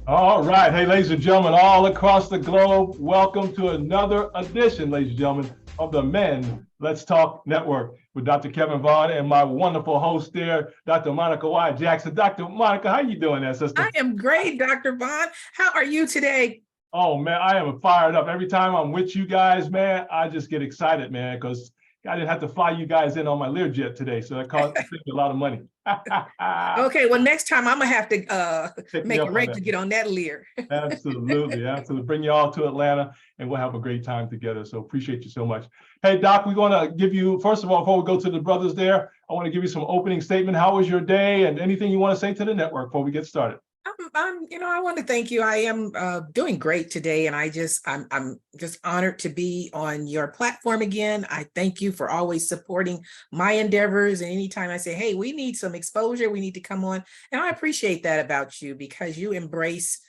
All right. Hey, ladies and gentlemen, all across the globe, welcome to another edition, ladies and gentlemen, of the Men Let's Talk Network with Dr. Kevin Vaughan and my wonderful host there, Dr. Monica Y. Jackson. Dr. Monica, how you doing there, sister? I am great, Dr. Vaughan. How are you today? Oh, man, I am fired up. Every time I'm with you guys, man, I just get excited, man, because I didn't have to fly you guys in on my Learjet today, so that cost me a lot of money. Okay, well, next time I'm gonna have to Take me make up a on rate that. to get on that Lear. Absolutely, absolutely. Bring you all to Atlanta and we'll have a great time together. So appreciate you so much. Hey, Doc, we're going to give you, first of all, before we go to the brothers there, I want to give you some opening statement. How was your day and anything you want to say to the network before we get started? I want to thank you. I am doing great today, and I'm just honored to be on your platform again. I thank you for always supporting my endeavors. And anytime I say, "Hey, we need some exposure, we need to come on," and I appreciate that about you because you embrace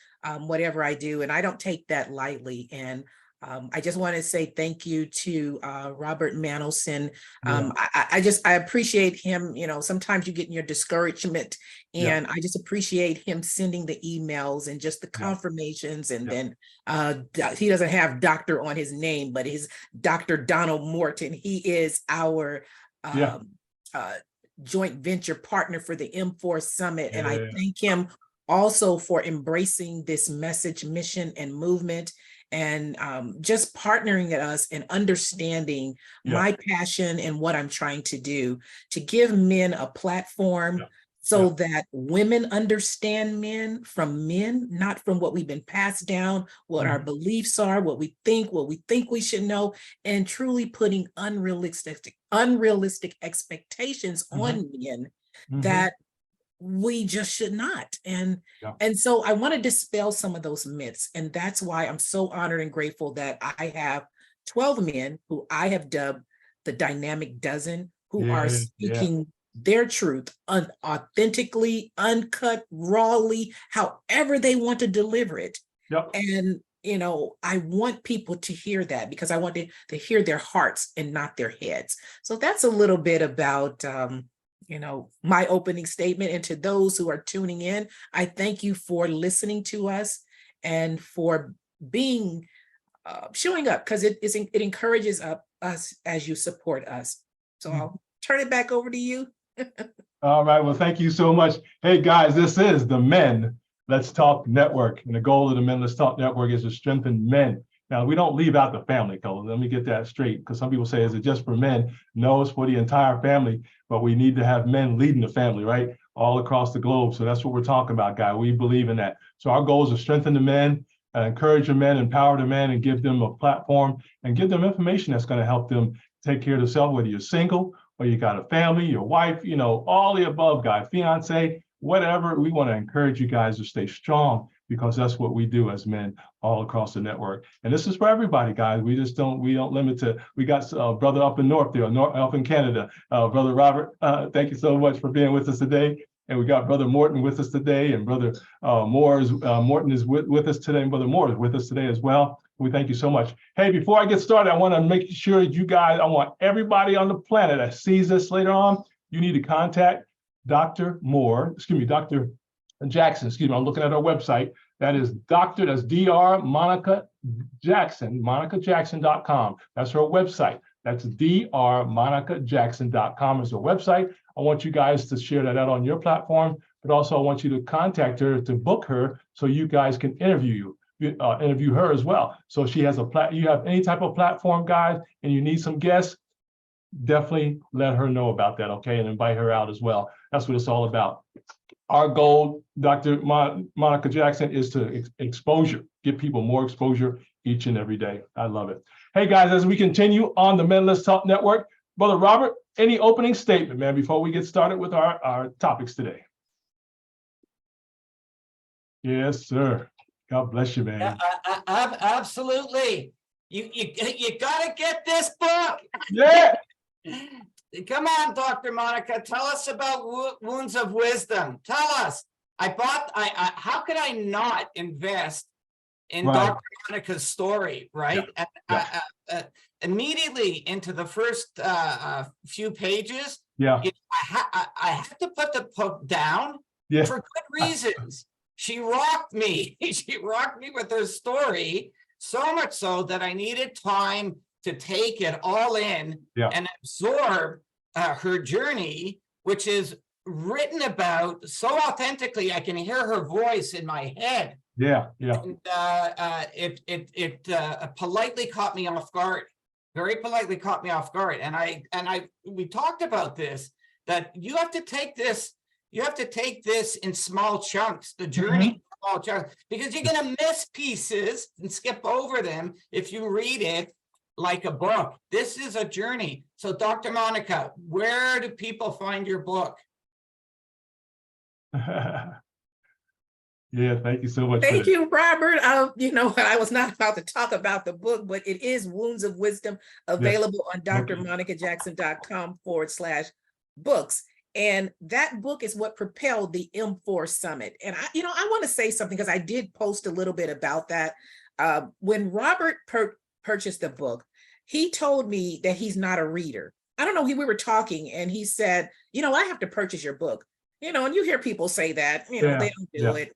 whatever I do, and I don't take that lightly. And I just want to say thank you to Robert Manolson. I appreciate him. Sometimes you get in your discouragement, and I just appreciate him sending the emails and just the confirmations. And then he doesn't have doctor on his name, but his Dr. Donald Morton. He is our joint venture partner for the M4 Summit. And I thank him also for embracing this message, mission, and movement, and just partnering with us and understanding my passion and what I'm trying to do to give men a platform so that women understand men, not from what we've been passed down, what our beliefs are, what we think we should know, and truly putting unrealistic expectations on men that we just should not. And so I want to dispel some of those myths. And that's why I'm so honored and grateful that I have 12 men who I have dubbed the dynamic dozen, who are speaking their truth authentically, uncut, rawly, however they want to deliver it. And I want people to hear that because I want to hear their hearts and not their heads. So that's a little bit about my opening statement. And to those who are tuning in, I thank you for listening to us and for being showing up, because it encourages us as you support us. So I'll turn it back over to you. All right. Well, thank you so much. Hey, guys, this is the Men Let's Talk Network. And the goal of the Men Let's Talk Network is to strengthen men. Now, we don't leave out the family, color. Let me get that straight, because some people say, is it just for men? No, it's for the entire family, but we need to have men leading the family, right? All across the globe. So that's what we're talking about, guy. We believe in that. So our goal is to strengthen the men, encourage the men, empower the men, and give them a platform and give them information that's going to help them take care of themselves, whether you're single or you got a family, your wife, all the above, guy, fiance, whatever. We want to encourage you guys to stay strong, because that's what we do as men all across the network. And this is for everybody, guys. We don't limit to, we got brother up in north there, up in Canada, brother Robert, thank you so much for being with us today. And we got brother Morton with us today, and brother Morton is with us today, and brother Moore is with us today as well. We thank you so much. Hey, before I get started, I want to make sure that you guys, I want everybody on the planet that sees this later on, you need to contact Dr. Jackson, I'm looking at our website. That is that's Dr. Monica Jackson, monicajackson.com. That's her website. That's drmonicajackson.com is her website. I want you guys to share that out on your platform, but also I want you to contact her to book her so you guys can interview her as well. So she has you have any type of platform, guys, and you need some guests, definitely let her know about that, okay? And invite her out as well. That's what it's all about. Our goal, Dr. Monica Jackson, is to exposure, give people more exposure each and every day. I love it. Hey, guys, as we continue on the Men Let's Talk Network, Brother Robert, any opening statement, man, before we get started with our topics today? Yes, sir. God bless you, man. Absolutely. You got to get this book. Yeah. Come on, Dr. Monica, tell us about Wounds of Wisdom. Tell us. How could I not invest in Dr. Monica's story, right? Immediately into the first few pages, I had to put the book down for good reasons. she rocked me. She rocked me with her story, so much so that I needed time to take it all in and absorb her journey, which is written about so authentically. I can hear her voice in my head. And it politely caught me off guard, very politely caught me off guard. And we talked about this, that you have to take this in small chunks, the journey, small chunks, because you're going to miss pieces and skip over them if you read it like a book. This is a journey. So Dr. Monica, where do people find your book? Yeah, thank you so much. Thank you, Robert. You know, I was not about to talk about the book, but it is Wounds of Wisdom, available on drmonicajackson.com/books. And that book is what propelled the M4 Summit. And I want to say something, because I did post a little bit about that. When Robert purchased the book, he told me that he's not a reader. I don't know, we were talking and he said, I have to purchase your book. And you hear people say that, they don't do it.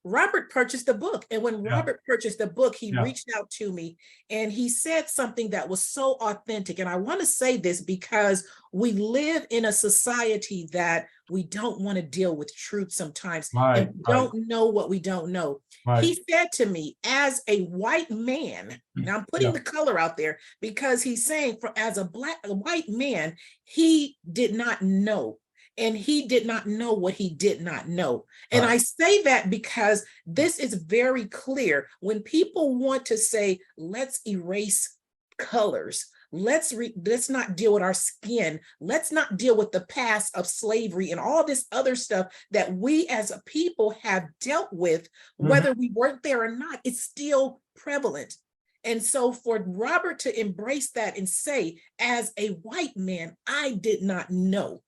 Robert purchased the book. And when Robert purchased the book, he reached out to me and he said something that was so authentic. And I want to say this because we live in a society that we don't want to deal with truth sometimes, and we don't know what we don't know. He said to me, as a white man, now I'm putting the color out there, because he's saying, as a white man, he did not know. And he did not know what he did not know. And I say that because this is very clear. When people want to say, let's erase colors, let's not deal with our skin, let's not deal with the past of slavery and all this other stuff that we as a people have dealt with, whether we weren't there or not, it's still prevalent. And so for Robert to embrace that and say, as a white man, I did not know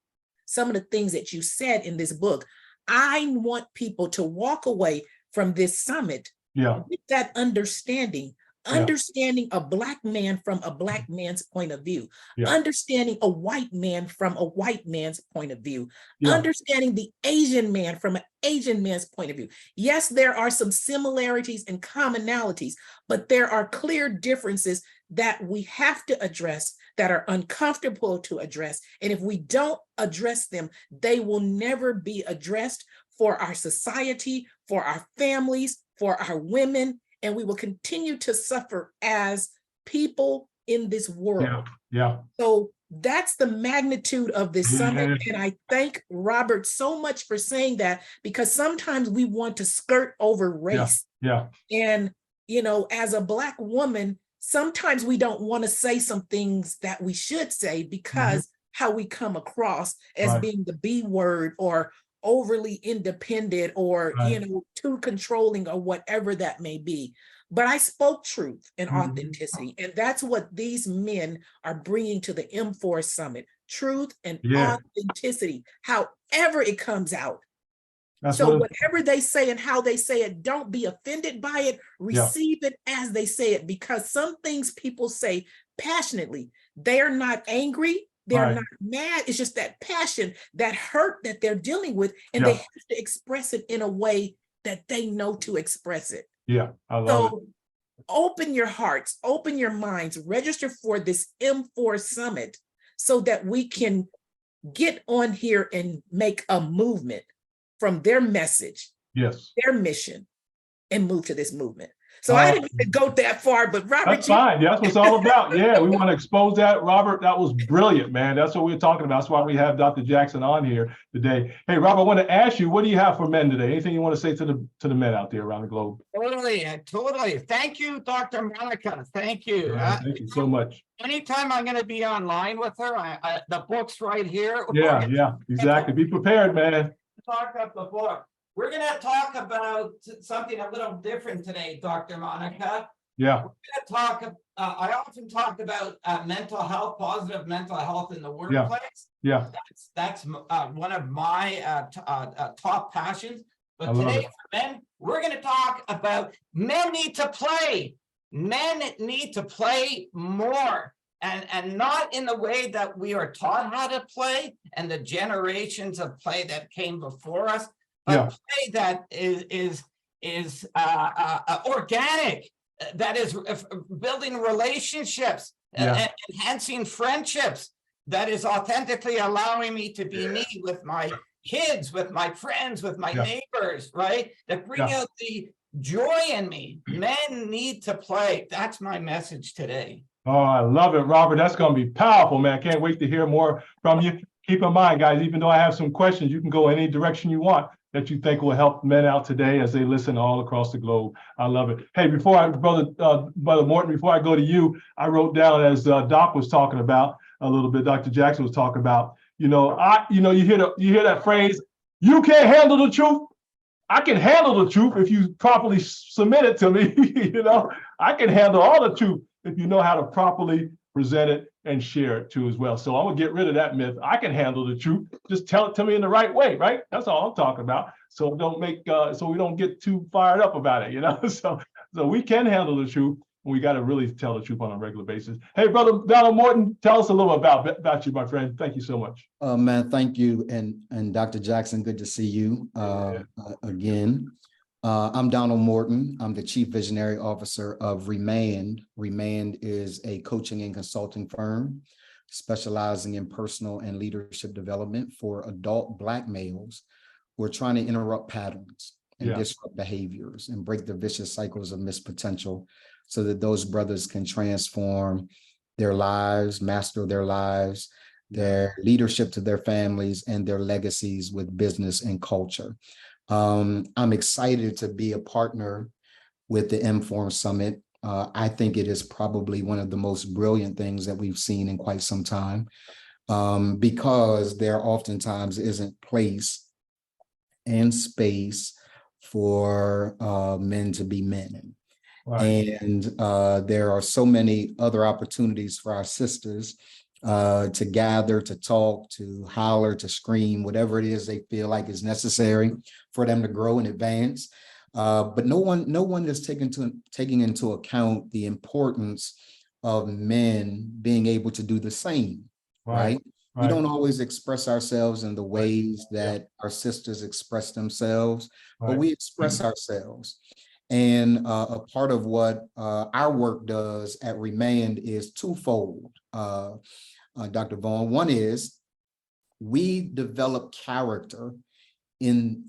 some of the things that you said in this book. I want people to walk away from this summit with that understanding a Black man from a Black man's point of view, understanding a white man from a white man's point of view, understanding the Asian man from an Asian man's point of view. Yes, there are some similarities and commonalities, but there are clear differences that we have to address, that are uncomfortable to address. And if we don't address them, they will never be addressed for our society, for our families, for our women, and we will continue to suffer as people in this world. So that's the magnitude of this summit. And I thank Robert so much for saying that, because sometimes we want to skirt over race. And, as a Black woman, sometimes we don't want to say some things that we should say because how we come across as being the B word or overly independent or, too controlling or whatever that may be. But I spoke truth and authenticity. And that's what these men are bringing to the M4 Summit, truth and authenticity, however it comes out. So whatever they say and how they say it, don't be offended by it. Receive it as they say it, because some things people say passionately, they're not angry, they're not mad. It's just that passion, that hurt that they're dealing with, and they have to express it in a way that they know to express it. I love it. Open your hearts, open your minds, register for this M4 Summit so that we can get on here and make a movement from their message, their mission, and move to this movement. So I didn't even go that far, but Robert— That's fine. That's what it's all about. We want to expose that. Robert, that was brilliant, man. That's what we're talking about. That's why we have Dr. Jackson on here today. Hey, Robert, I want to ask you, what do you have for men today? Anything you want to say to the men out there around the globe? Totally. Thank you, Dr. Monica. Thank you. Thank you so much. Anytime I'm going to be online with her, the book's right here. Exactly. Be prepared, man. Talk about the book. We're going to talk about something a little different today, Dr. Monica. We're going to talk, I often talk about mental health, positive mental health in the workplace. That's one of my top passions. But today for men, we're going to talk about men need to play. Men need to play more. And not in the way that we are taught how to play and the generations of play that came before us, a play that is organic, that is building relationships, enhancing friendships, that is authentically allowing me to be me with my kids, with my friends, with my neighbors, right? That bring out the joy in me. Men need to play. That's my message today. Oh, I love it, Robert. That's going to be powerful, man. Can't wait to hear more from you. Keep in mind, guys, even though I have some questions, you can go any direction you want that you think will help men out today as they listen all across the globe. I love it. Hey, Brother Morton, before I go to you, I wrote down, as Doc was talking about a little bit, Dr. Jackson was talking about, you hear that phrase, you can't handle the truth. I can handle the truth if you properly submit it to me. I can handle all the truth if you know how to properly present it and share it too as well. So I'm gonna get rid of that myth. I can handle the truth. Just tell it to me in the right way, right? That's all I'm talking about. So we don't get too fired up about it, So we can handle the truth. We got to really tell the truth on a regular basis. Hey, Brother Donald Morton, tell us a little about you, my friend. Thank you so much. Man, thank you. And Dr. Jackson, good to see you again. I'm Donald Morton. I'm the Chief Visionary Officer of Remand. Remand is a coaching and consulting firm specializing in personal and leadership development for adult Black males who are trying to interrupt patterns and disrupt behaviors and break the vicious cycles of missed potential, so that those brothers can transform their lives, master their lives, their leadership to their families, and their legacies with business and culture. I'm excited to be a partner with the Inform Summit. I think it is probably one of the most brilliant things that we've seen in quite some time, because there oftentimes isn't place and space for men to be men. Right. And there are so many other opportunities for our sisters to gather, to talk, to holler, to scream, whatever it is they feel like is necessary for them to grow and advance. But no one is taking into account the importance of men being able to do the same, right? We don't always express ourselves in the ways that our sisters express themselves, but we express ourselves. And a part of what our work does at Remand is twofold, Dr. Vaughan. One is we develop character in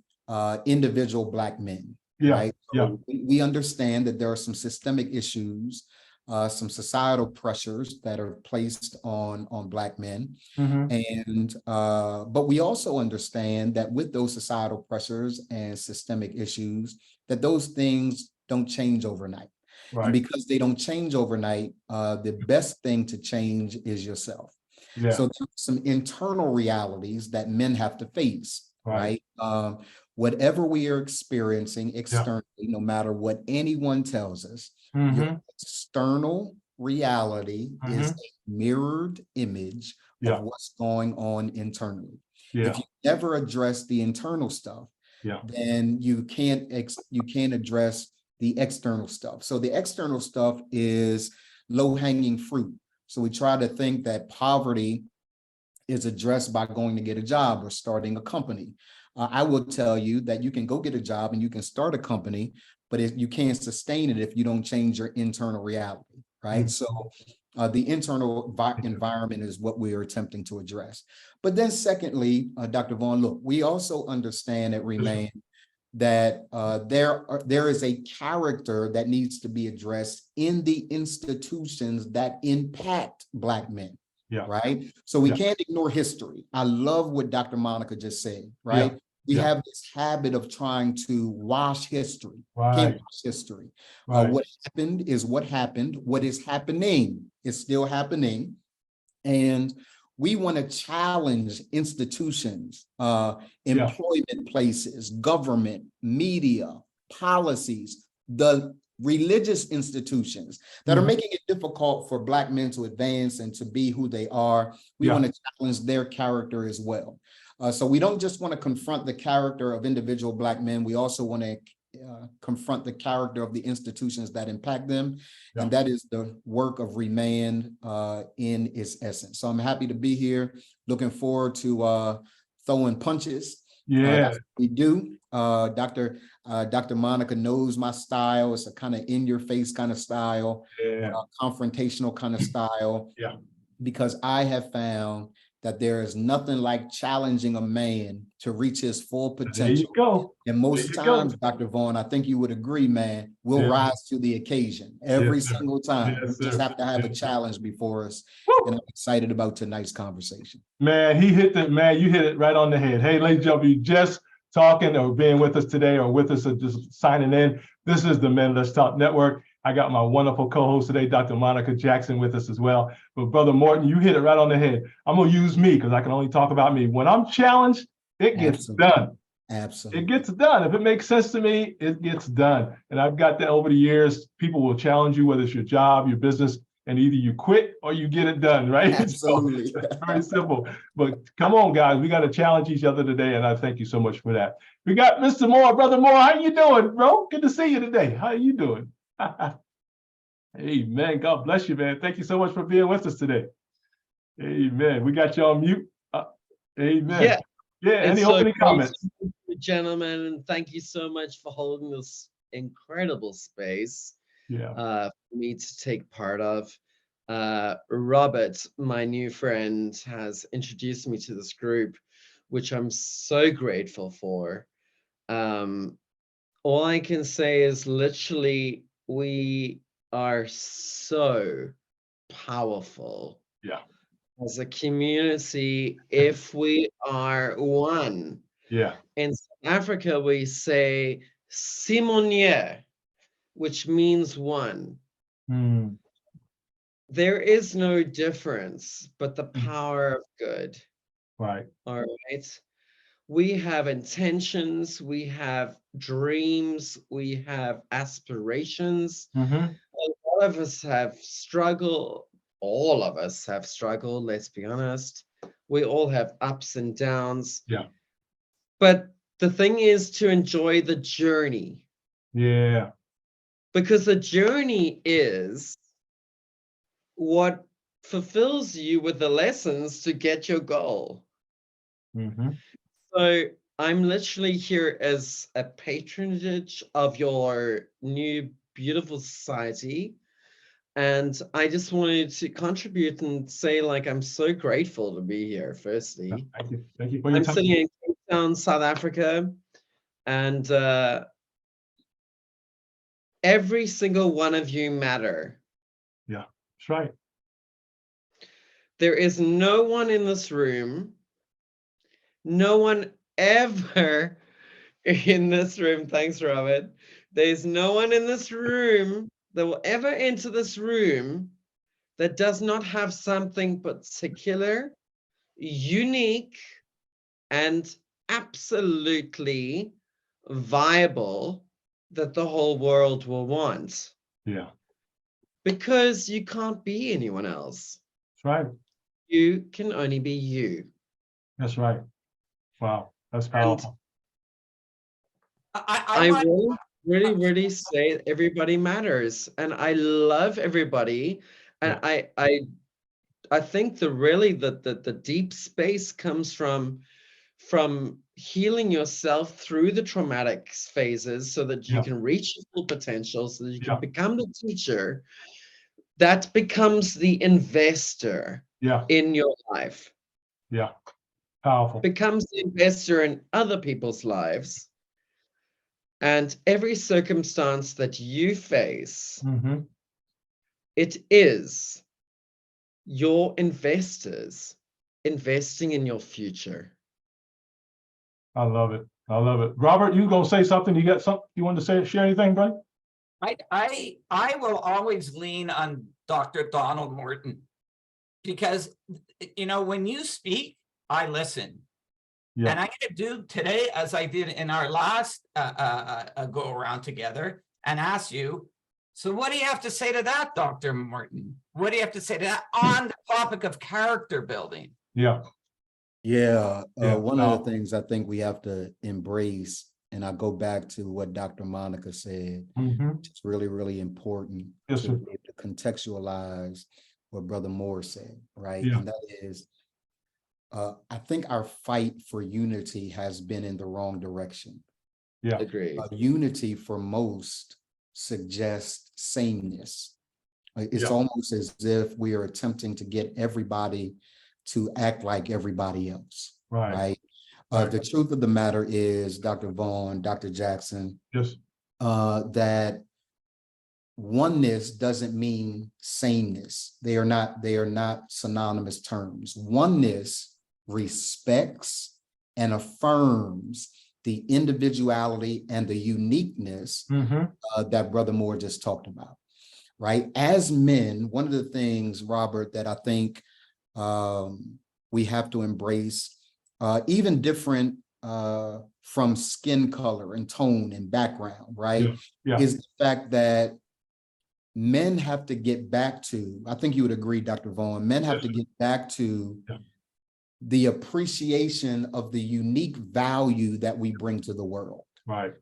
individual Black men, right? So we understand that there are some systemic issues, some societal pressures that are placed on Black men. And but we also understand that with those societal pressures and systemic issues, that those things don't change overnight. And because they don't change overnight, the best thing to change is yourself. So there's some internal realities that men have to face, right? Whatever we are experiencing externally, no matter what anyone tells us, your external reality is a mirrored image of what's going on internally. If you never address the internal stuff, then you can't address the external stuff. So the external stuff is low-hanging fruit. So we try to think that poverty is addressed by going to get a job or starting a company. I will tell you that you can go get a job and you can start a company, but you can't sustain it if you don't change your internal reality, right? So the internal environment is what we are attempting to address. But then secondly, Dr. Vaughan, look, we also understand at Remain that there is a character that needs to be addressed in the institutions that impact Black men, right? So we can't ignore history. I love what Dr. Monica just said, right? We have this habit of trying to wash history. Can't wash history. What happened is what happened. What is happening is still happening. And we want to challenge institutions, employment places, government, media, policies, the religious institutions that are making it difficult for Black men to advance and to be who they are. We want to challenge their character as well. So we don't just want to confront the character of individual Black men. We also want to confront the character of the institutions that impact them. And that is the work of Remand in its essence. So I'm happy to be here. Looking forward to throwing punches Yeah, That's what we do. Dr. Monica knows my style. It's a kind of in your face kind of style, yeah, confrontational kind of style, yeah. because I have found that there is nothing like challenging a man to reach his full There you potential. go. And There most you times, go. Dr. Vaughn, I think you would agree, man, we'll Yeah. rise to the occasion every Yes, sir. single time. Yes, We just sir. have to have a Yes, sir. challenge before us. And Woo! I'm excited about tonight's conversation. Man, you hit it right on the head. Hey, ladies and gentlemen, you just talking or being with us today or with us or just signing in. This is the Men Let's Talk Network. I got my wonderful co-host today, Dr. Monica Jackson, with us as well. But Brother Morton, you hit it right on the head. I'm gonna use me because I can only talk about me. When I'm challenged, it gets Absolutely. done. Absolutely. It gets done. If it makes sense to me, it gets done. And I've got that over the years. People will challenge you, whether it's your job, your business, and either you quit or you get it done, right? Absolutely. So it's very simple. But come on, guys, we got to challenge each other today, and I thank you so much for that. We got Mr. Moore, Brother Moore. How you doing, bro? Good to see you today. How you doing? Amen. God bless you, man. Thank you so much for being with us today. Amen. We got you on mute. Amen. Yeah, Yeah. Any it's so opening great comments? to meet you, gentlemen, and thank you so much for holding this incredible space Yeah. for me to take part of. Robert, my new friend, has introduced me to this group, which I'm so grateful for. All I can say is literally we are so powerful. Yeah. As a community, if we are one. Yeah. In South Africa, we say Simonye, which means one. Mm. There is no difference but the power of good. Right. All right. We have intentions, we have dreams, we have aspirations. Mm-hmm. A lot of us have struggled. All of us have struggled, let's be honest. We all have ups and downs. Yeah. But the thing is to enjoy the journey. Yeah. Because the journey is what fulfills you with the lessons to get your goal. Mm-hmm. So I'm literally here as a patronage of your new beautiful society. And I just wanted to contribute and say, like, I'm so grateful to be here, firstly. Thank you. Thank you for your I'm time. sitting in Cape Town, South Africa, and every single one of you matter. Yeah, that's right. There is no one in this room, no one ever in this room, thanks, Robert. There's no one in this room that will ever enter this room that does not have something particular, unique, and absolutely viable that the whole world will want. Yeah, Because you can't be anyone else. that's right. You can only be you. That's right. Wow, that's powerful. I really say everybody matters, and I love everybody. And Yeah. I think the deep space comes from healing yourself through the traumatic phases so that you Yeah. can reach your full potential, so that you Yeah. can become the teacher that becomes the investor Yeah. in your life. Yeah. Powerful. Becomes the investor in other people's lives. And every circumstance that you face, Mm-hmm. it is your investors investing in your future. I love it. I love it. Robert, you gonna say something? You got something you want to say? Share anything, buddy? I will always lean on Dr. Donald Morton because, you know, when you speak, I listen. Yeah. And I'm going to do today, as I did in our last go around together, and ask you, so what do you have to say to that, Dr. Morton? What do you have to say to that on the topic of character building? Yeah. Yeah, Yeah, one of the things I think we have to embrace, and I go back to what Dr. Monica said, Mm-hmm. it's really, really important Yes, to sir. be able to contextualize what Brother Moore said, right? Yeah. And that is, I think our fight for unity has been in the wrong direction. Yeah. Agreed. Unity for most suggests sameness. It's Yeah. almost as if we are attempting to get everybody to act like everybody else, Right. right? Right. The truth of the matter is, Dr. Vaughan, Dr. Jackson, Yes. that oneness doesn't mean sameness. They are not synonymous terms. Oneness respects and affirms the individuality and the uniqueness that Brother Moore just talked about, right? As men, one of the things, Robert, that I think we have to embrace, even different from skin color and tone and background, right? Yeah. Is the fact that men have to get back to, I think you would agree, Dr. Vaughan, men have to get back to the appreciation of the unique value that we bring to the world. Right.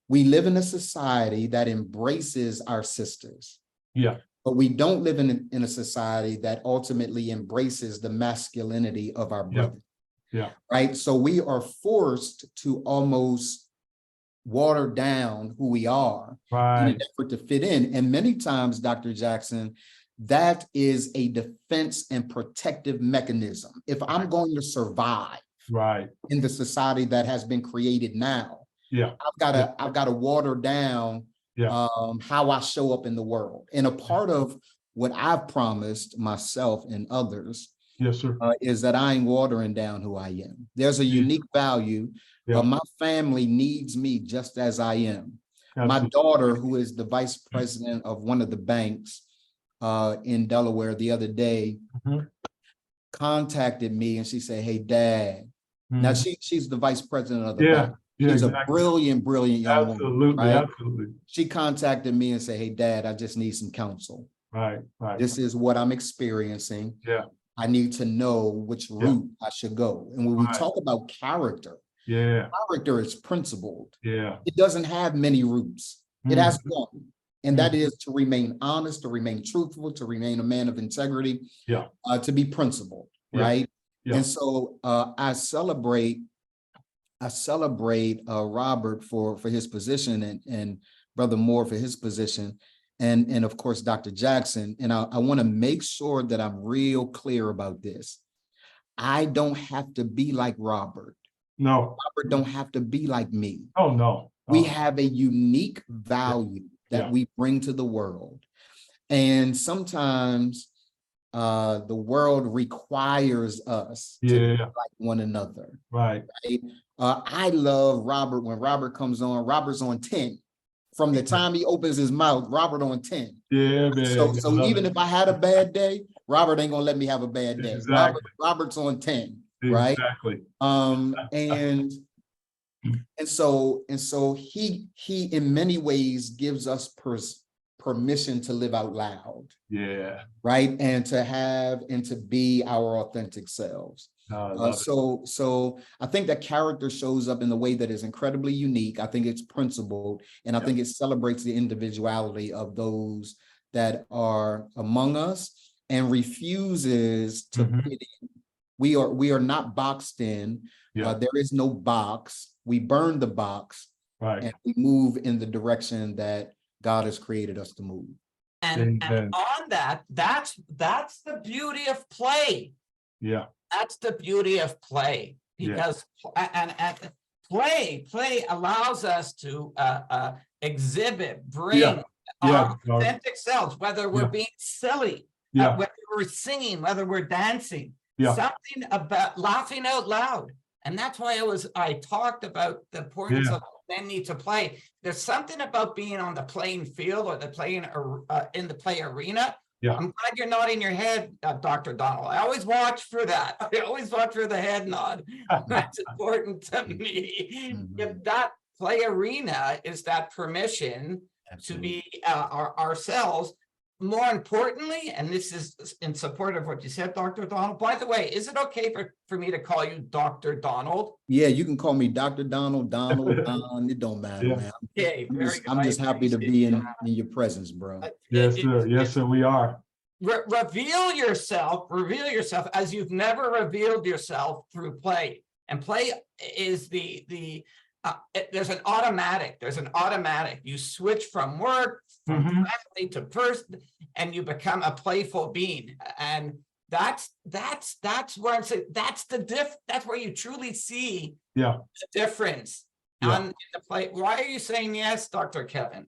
We live in a society that embraces our sisters. Yeah. But we don't live in a society that ultimately embraces the masculinity of our brother. Yeah. Right. So we are forced to almost water down who we are in an effort to fit in. And many times, Dr. Jackson, that is a defense and protective mechanism. If I'm going to survive in the society that has been created now, I've got to water down how I show up in the world. And a part of what I've promised myself and others is that I ain't watering down who I am. There's a unique value. My family needs me just as I am. Absolutely. My daughter, who is the vice president of one of the banks in Delaware the other day, contacted me and she said, "Hey, Dad." Now she's the vice president of the bank. She's a brilliant young woman. Right? Absolutely. She contacted me and said, "Hey, Dad, I just need some counsel. Right. This is what I'm experiencing. I need to know which route I should go." And when we talk about character, character is principled. It doesn't have many routes. It has one. And that is to remain honest, to remain truthful, to remain a man of integrity, to be principled, right? And so I celebrate Robert for his position and Brother Moore for his position, and of course, Dr. Jackson. And I want to make sure that I'm real clear about this. I don't have to be like Robert. No. Robert don't have to be like me. Oh, no. We have a unique value that we bring to the world. And sometimes the world requires us to be like one another. Right. I love Robert. When Robert comes on, Robert's on 10. From the time he opens his mouth, Robert on 10. Yeah, man. So even if I had a bad day, Robert ain't gonna let me have a bad day. Exactly. Robert's on 10, right? Exactly. And so he in many ways gives us permission to live out loud. Yeah. Right. And to be our authentic selves. So I think that character shows up in the way that is incredibly unique. I think it's principled, and I think it celebrates the individuality of those that are among us and refuses to fit in. We are not boxed in. There is no box. We burn the box, and we move in the direction that God has created us to move. And on that's the beauty of play. Yeah. That's the beauty of play, because and play allows us to exhibit, bring our authentic selves, whether we're being silly, whether we're singing, whether we're dancing, something about laughing out loud. And that's why I talked about the importance of men need to play. There's something about being on the playing field or the playing in the play arena. I'm glad you're nodding your head, Dr. Donald. I always watch for that. I always watch for the head nod. That's important to me. If that play arena is that permission to be ourselves. More importantly, and this is in support of what you said, Dr. Donald, by the way, is it okay for me to call you Dr. Donald? Yeah, you can call me Dr. Donald, Don, it don't matter, man. Okay, I'm just happy to be in your presence, bro. Yes, sir. Yes, sir, we are. reveal yourself as you've never revealed yourself through play. And play is there's an automatic. You switch from work, from family to person, and you become a playful being. And that's where I'm saying that's where you truly see the difference on the play. Why are you saying yes, Dr. Kevin?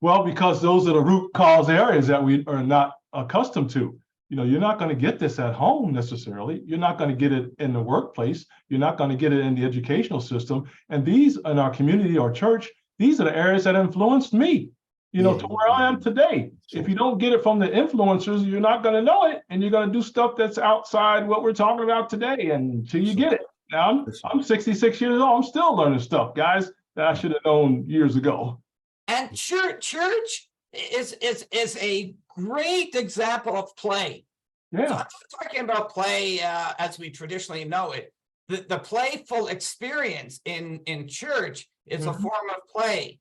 Well, because those are the root cause areas that we are not accustomed to. You know, you're not going to get this at home necessarily. You're not going to get it in the workplace. You're not going to get it in the educational system. And these in our community or church, these are the areas that influenced me, you know, to where I am today. If you don't get it from the influencers, you're not going to know it. And you're going to do stuff that's outside what we're talking about today until you get it. Now, I'm 66 years old. I'm still learning stuff, guys, that I should have known years ago. And church is a great example of play. Yeah. So I'm not talking about play as we traditionally know it. The playful experience in church is a form of play.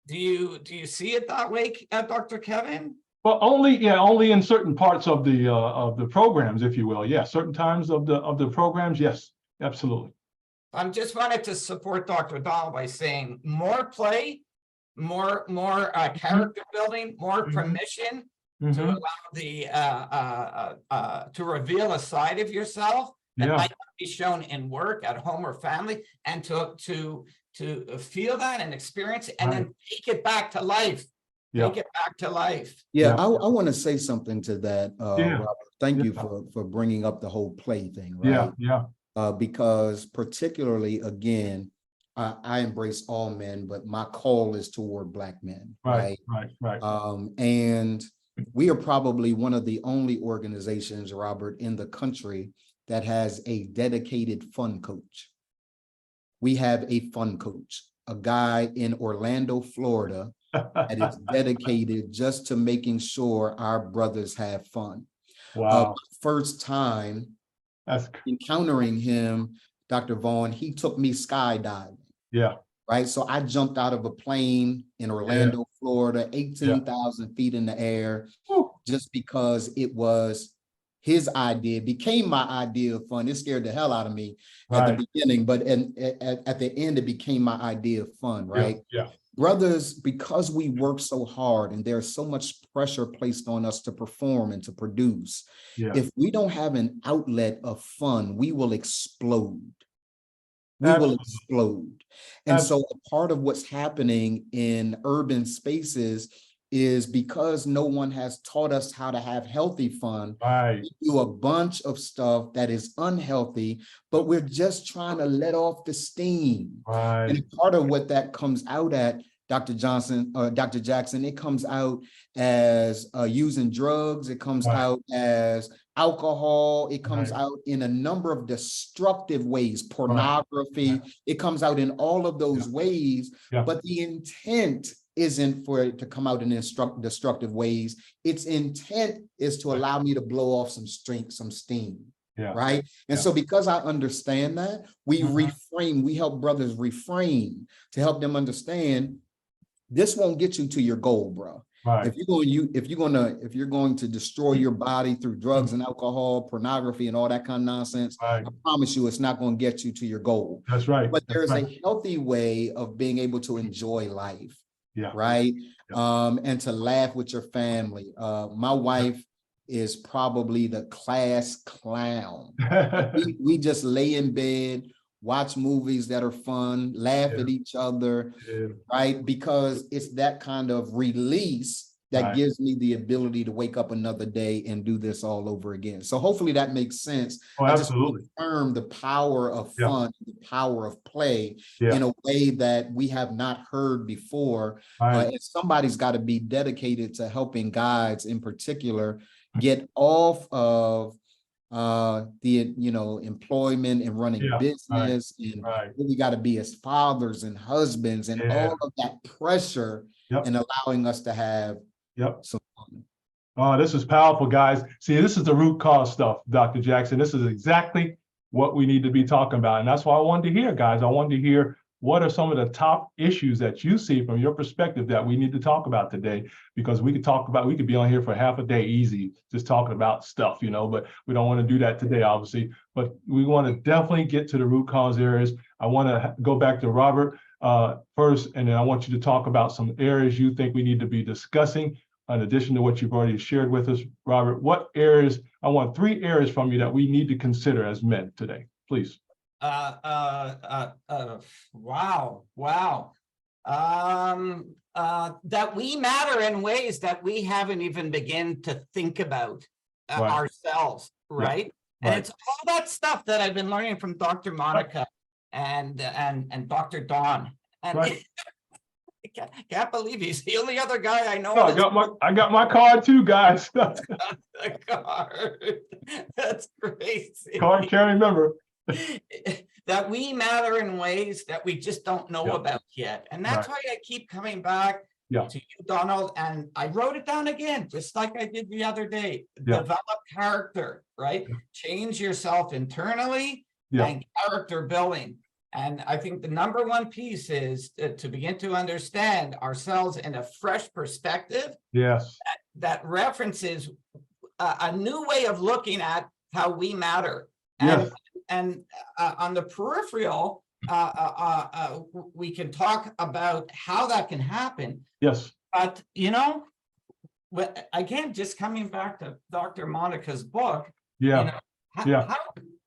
Do you see it that way, Dr. Kevin? Well, only in certain parts of the programs, if you will. Yeah, certain times of the programs. Yes, absolutely. I just wanted to support Dr. Dahl by saying more play, more character building, more permission to allow to reveal a side of yourself that might not be shown in work, at home, or family, and to feel that and experience it, and then take it back to life. Take it back to life. Yeah, I want to say something to that, Robert. Thank you for bringing up the whole play thing, right? Because particularly, again, I embrace all men, but my call is toward Black men, right? And we are probably one of the only organizations, Robert, in the country that has a dedicated fun coach. We have a fun coach, a guy in Orlando, Florida, that is dedicated just to making sure our brothers have fun. Wow. First time encountering him, Dr. Vaughan, he took me skydiving. Yeah. Right. So I jumped out of a plane in Orlando, Florida, 18,000 feet in the air, just because it was his idea, became my idea of fun. It scared the hell out of me at the beginning, but at the end, it became my idea of fun, right? Brothers, because we work so hard and there's so much pressure placed on us to perform and to produce, if we don't have an outlet of fun, we will explode. We will explode. And so a part of what's happening in urban spaces is because no one has taught us how to have healthy fun. We do a bunch of stuff that is unhealthy, but we're just trying to let off the steam. And part of what that comes out at, Dr. Jackson, it comes out as using drugs. It comes out as alcohol. It comes out in a number of destructive ways, pornography. It comes out in all of those ways, but the intent isn't for it to come out in destructive ways. Its intent is to allow me to blow off some steam. Right. And so because I understand that, we reframe, we help brothers reframe to help them understand this won't get you to your goal, bro. If you're going to destroy your body through drugs and alcohol, pornography, and all that kind of nonsense, I promise you, it's not going to get you to your goal. That's right. But there's a healthy way of being able to enjoy life. Right. And to laugh with your family. My wife is probably the class clown. we just lay in bed, watch movies that are fun, laugh at each other, right? Because it's that kind of release that gives me the ability to wake up another day and do this all over again. So hopefully that makes sense. I just confirm the power of fun, the power of play in a way that we have not heard before. And somebody's got to be dedicated to helping guides in particular get off of employment and running business and we got to be as fathers and husbands and all of that pressure and allowing us to have some fun. Oh, this is powerful, guys. See, this is the root cause stuff, Dr. Jackson. This is exactly what we need to be talking about. And that's why I wanted to hear, guys. I wanted to hear what are some of the top issues that you see from your perspective that we need to talk about today? Because we could be on here for half a day easy, just talking about stuff, but we don't want to do that today, obviously. But we want to definitely get to the root cause areas. I want to go back to Robert first, and then I want you to talk about some areas you think we need to be discussing in addition to what you've already shared with us. Robert, what areas, I want 3 areas from you that we need to consider as men today, please. Wow. That we matter in ways that we haven't even begun to think about Right. ourselves, right? And Right. it's all that stuff that I've been learning from Dr. Monica and Dr. Dawn. And Right. I can't believe he's the only other guy I know. Oh, I got my card too, guys. The card. That's crazy. Card carrying member. That we matter in ways that we just don't know about yet. And that's why I keep coming back to you, Donald. And I wrote it down again, just like I did the other day. Develop character, right? Change yourself internally and character building. And I think the number one piece is to begin to understand ourselves in a fresh perspective. Yes. That references a new way of looking at how we matter. And on the peripheral, we can talk about how that can happen. Yes. But, again, just coming back to Dr. Monica's book, how,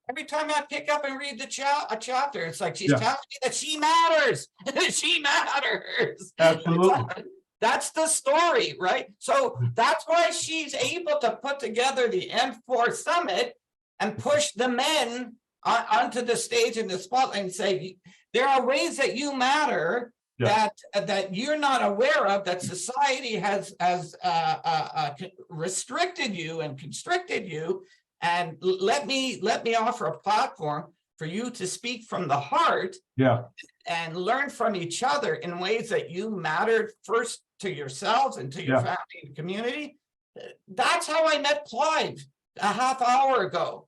every time I pick up and read a chapter, it's like she's telling me that she matters. She matters. Absolutely. That's the story, right? So that's why she's able to put together the M4 Summit and push the men onto the stage in the spotlight and say, there are ways that you matter that you're not aware of, that society has restricted you and constricted you. And let me offer a platform for you to speak from the heart and learn from each other in ways that you mattered first to yourselves and to your family and community. That's how I met Clive a half hour ago.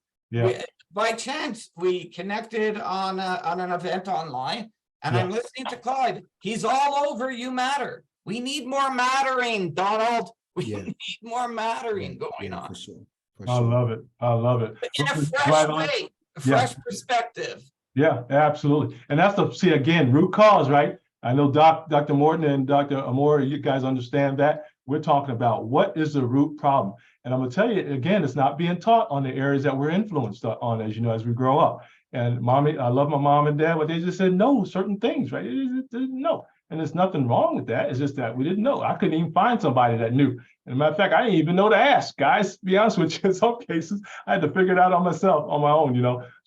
By chance, we connected on an event online, and I'm listening to Clive. He's all over You Matter. We need more mattering, Donald. We need more mattering going on. For sure. I love it. I love it. In a fresh way, a fresh perspective. Yeah, absolutely. And that's see, again, root cause, right? I know Dr. Morton and Dr. Moore, you guys understand that. We're talking about what is the root problem. And I'm going to tell you, again, it's not being taught on the areas that we're influenced on, as we grow up. And mommy, I love my mom and dad, but they just said no, certain things, right? No. And there's nothing wrong with that. It's just that we didn't know. I couldn't even find somebody that knew. As a matter of fact, I didn't even know to ask, guys. To be honest with you, in some cases, I had to figure it out on myself, on my own,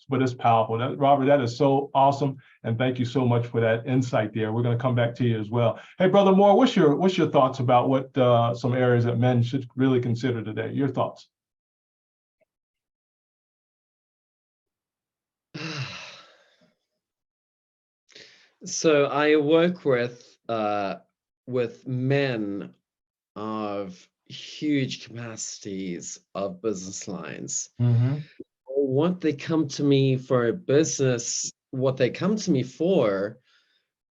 But it's powerful. Robert, that is so awesome. And thank you so much for that insight there. We're going to come back to you as well. Hey, Brother Moore, what's your thoughts about what some areas that men should really consider today? Your thoughts? So I work with men of huge capacities of business lines. What they come to me for a business, what they come to me for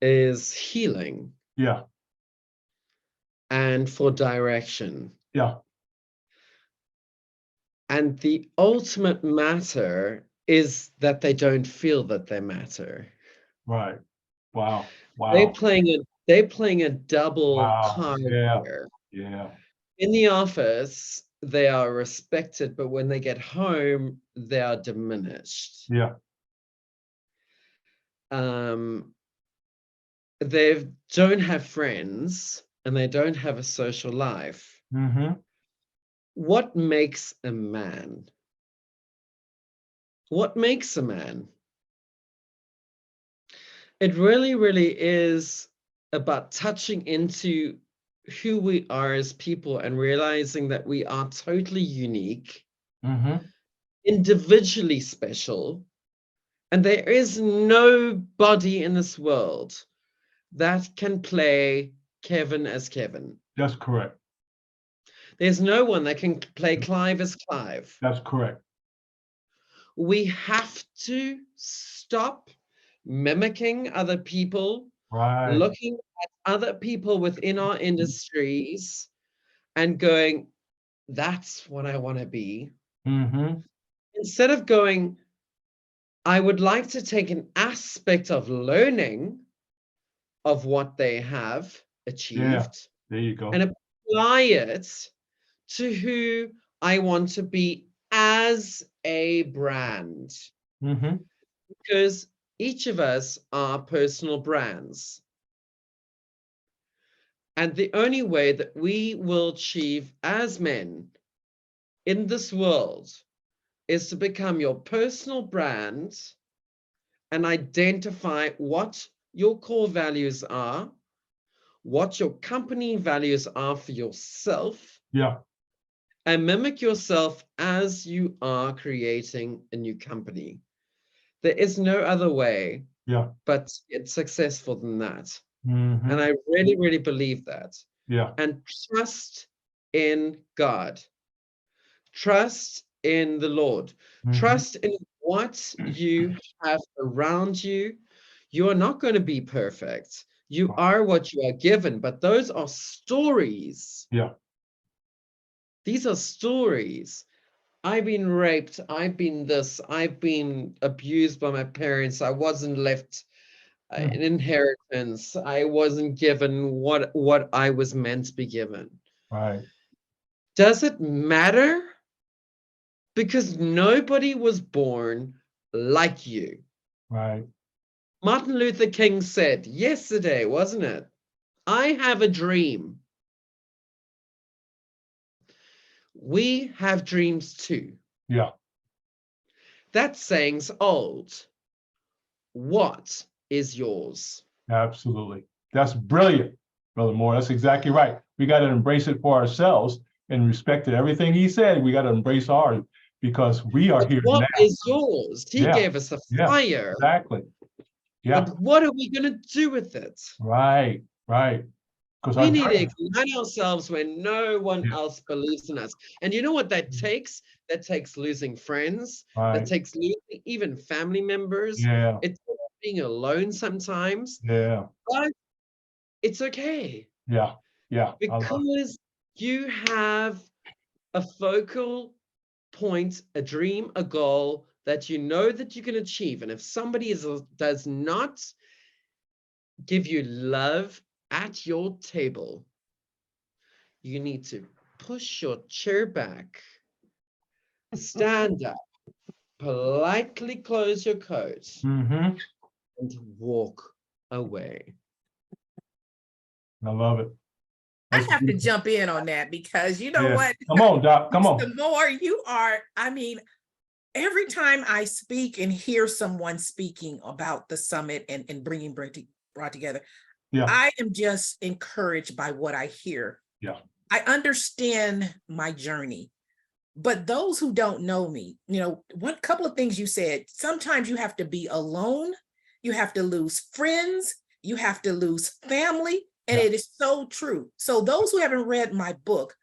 is healing. And for direction. And the ultimate matter is that they don't feel that they matter. Right. Wow. They're playing a double card here. In the office, they are respected, but when they get home, they are diminished. They don't have friends and they don't have a social life. What makes a man? What makes a man? It really, really is about touching into who we are as people and realizing that we are totally unique, individually special, and there is nobody in this world that can play Kevin as Kevin. That's correct. There's no one that can play Clive as Clive. That's correct. We have to stop mimicking other people, Right. looking at other people within our industries and going, that's what I want to be. Mm-hmm. Instead of going, I would like to take an aspect of learning of what they have achieved There you go. and apply it to who I want to be as a brand. Mm-hmm. Because each of us are personal brands. And the only way that we will achieve as men in this world is to become your personal brand and identify what your core values are, what your company values are for yourself, Yeah. and mimic yourself as you are creating a new company. There is no other way Yeah. but it's successful than that. Mm-hmm. And I really, really believe that. Yeah. And trust in God. Trust in the Lord. Mm-hmm. Trust in what you have around you. You are not going to be perfect. You are what you are given, but those are stories. Yeah. These are stories. I've been raped. I've been this. I've been abused by my parents. I wasn't left an inheritance. I wasn't given what I was meant to be given. Right. Does it matter? Because nobody was born like you. Right. Martin Luther King said yesterday, wasn't it? I have a dream. We have dreams too. Yeah. That saying's old. What is yours? Absolutely. That's brilliant, Brother Moore. That's exactly right. We got to embrace it for ourselves and respect to everything he said. We got to embrace ours because we are here What now. is yours? He gave us a fire. Exactly. Yeah. But what are we going to do with it? Right. Right. Because We need to ignite ourselves when no one else believes in us. And you know what that takes? That takes losing friends. That takes losing even family members. Yeah. It's being alone sometimes. Yeah. But it's okay. Yeah. Yeah. Because you have a focal point, a dream, a goal that you know that you can achieve. And if somebody does not give you love at your table, you need to push your chair back, stand up, politely close your coat, Mm-hmm. and walk away. I love it. I have to jump in on that because you know what? Come on, Doc. Come on. The more you are, I mean, every time I speak and hear someone speaking about the summit and brought together, I am just encouraged by what I hear. Yeah. I understand my journey, but those who don't know me, you know, one couple of things you said, sometimes you have to be alone, you have to lose friends, you have to lose family, and it is so true. So those who haven't read my book,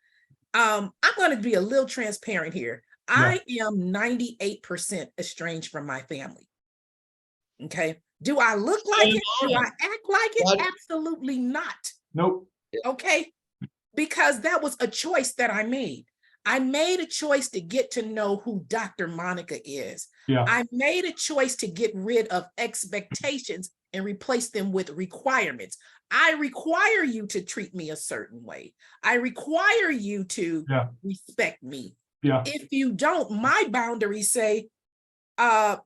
I'm going to be a little transparent here. I am 98% estranged from my family. Okay. Do I look like it? Do I act like it? Absolutely not. Nope. Okay. Because that was a choice that I made. I made a choice to get to know who Dr. Monica is. Yeah. I made a choice to get rid of expectations and replace them with requirements. I require you to treat me a certain way. I require you to respect me. Yeah. If you don't, my boundaries say, I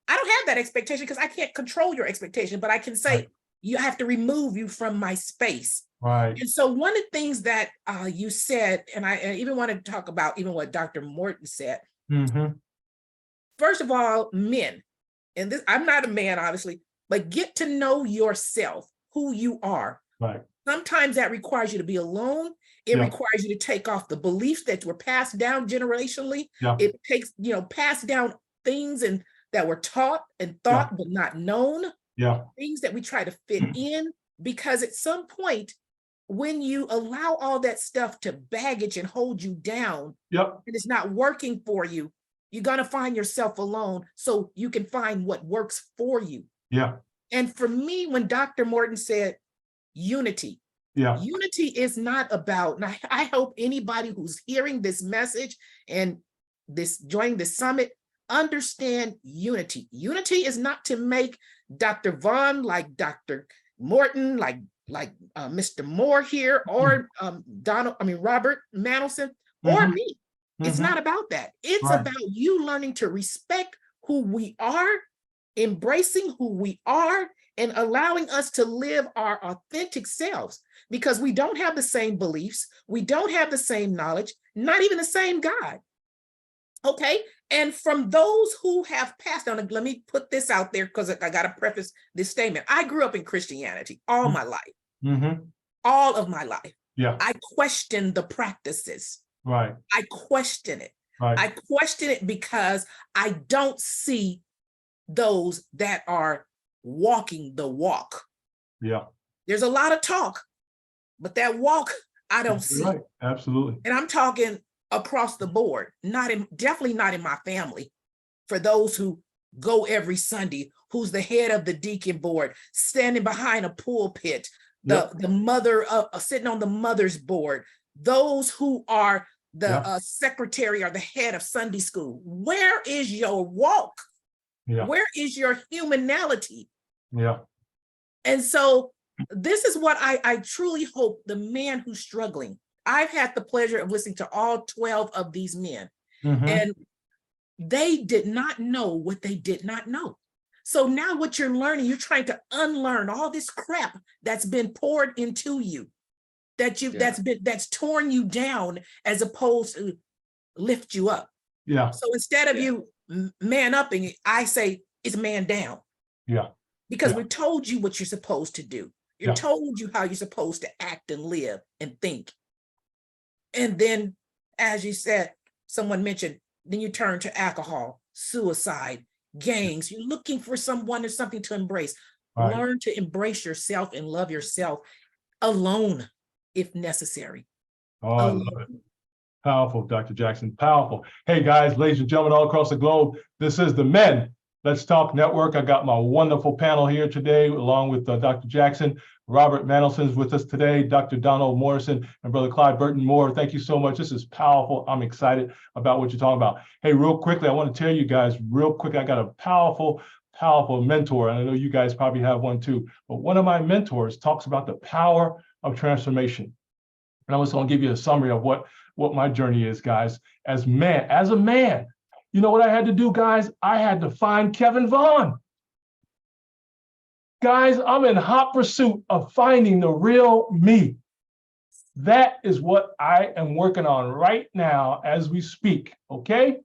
don't have that expectation because I can't control your expectation, but I can say, you have to remove you from my space. Right. And so one of the things that you said, and I even want to talk about even what Dr. Morton said. Mm-hmm. First of all, men, and this, I'm not a man, obviously, but get to know yourself, who you are. Right. Sometimes that requires you to be alone. It requires you to take off the beliefs that were passed down generationally. Yeah. It takes, passed down things and that were taught and thought, but not known. Yeah. Things that we try to fit in, because at some point, when you allow all that stuff to baggage and hold you down, and it's not working for you, you're going to find yourself alone so you can find what works for you. Yeah. And for me, when Dr. Morton said unity, Yeah. unity is not about, and I hope anybody who's hearing this message and joining the summit understand unity. Unity is not to make Dr. Vaughan like Dr. Morton, like Mr. Moore here, or Robert Manolson, or me. It's not about that. It's Right. about you learning to respect who we are, embracing who we are, and allowing us to live our authentic selves, because we don't have the same beliefs, we don't have the same knowledge, not even the same God. Okay. And from those who have passed on, let me put this out there because I got to preface this statement. I grew up in Christianity all my life, all of my life. Yeah. I question the practices. Right. I question it. Right. I question it because I don't see those that are walking the walk. Yeah. There's a lot of talk, but that walk I don't see. Right. Absolutely. And I'm talking across the board, definitely not in my family. For those who go every Sunday, who's the head of the deacon board, standing behind a pulpit, the mother sitting on the mother's board, those who are the secretary or the head of Sunday school. Where is your walk? Yeah. Where is your humanality? Yeah. And so this is what I truly hope the man who's struggling. I've had the pleasure of listening to all 12 of these men, and they did not know what they did not know. So now what you're learning, you're trying to unlearn all this crap that's been poured into you, that's torn you down as opposed to lift you up. Yeah. So instead of you man upping, I say it's man down. Yeah. Because we told you what you're supposed to do. You're told you how you're supposed to act and live and think. And then, as you said, someone mentioned, then you turn to alcohol, suicide, gangs. You're looking for someone or something to embrace. Right. Learn to embrace yourself and love yourself alone, if necessary. Oh, I love it. Powerful, Dr. Jackson, powerful. Hey guys, ladies and gentlemen all across the globe, this is the Men Let's Talk Network. I got my wonderful panel here today, along with Dr. Jackson. Robert Manolson is with us today, Dr. Donald Morrison, and Brother Clive Burton Moore. Thank you so much. This is powerful. I'm excited about what you're talking about. Hey, real quickly, I want to tell you guys real quick, I got a powerful mentor, and I know you guys probably have one too, but one of my mentors talks about the power of transformation. And I was going to give you a summary of what my journey is, guys. As a man, you know what I had to do, guys? I had to find Kevin Vaughan. Guys, I'm in hot pursuit of finding the real me. That is what I am working on right now as we speak, okay?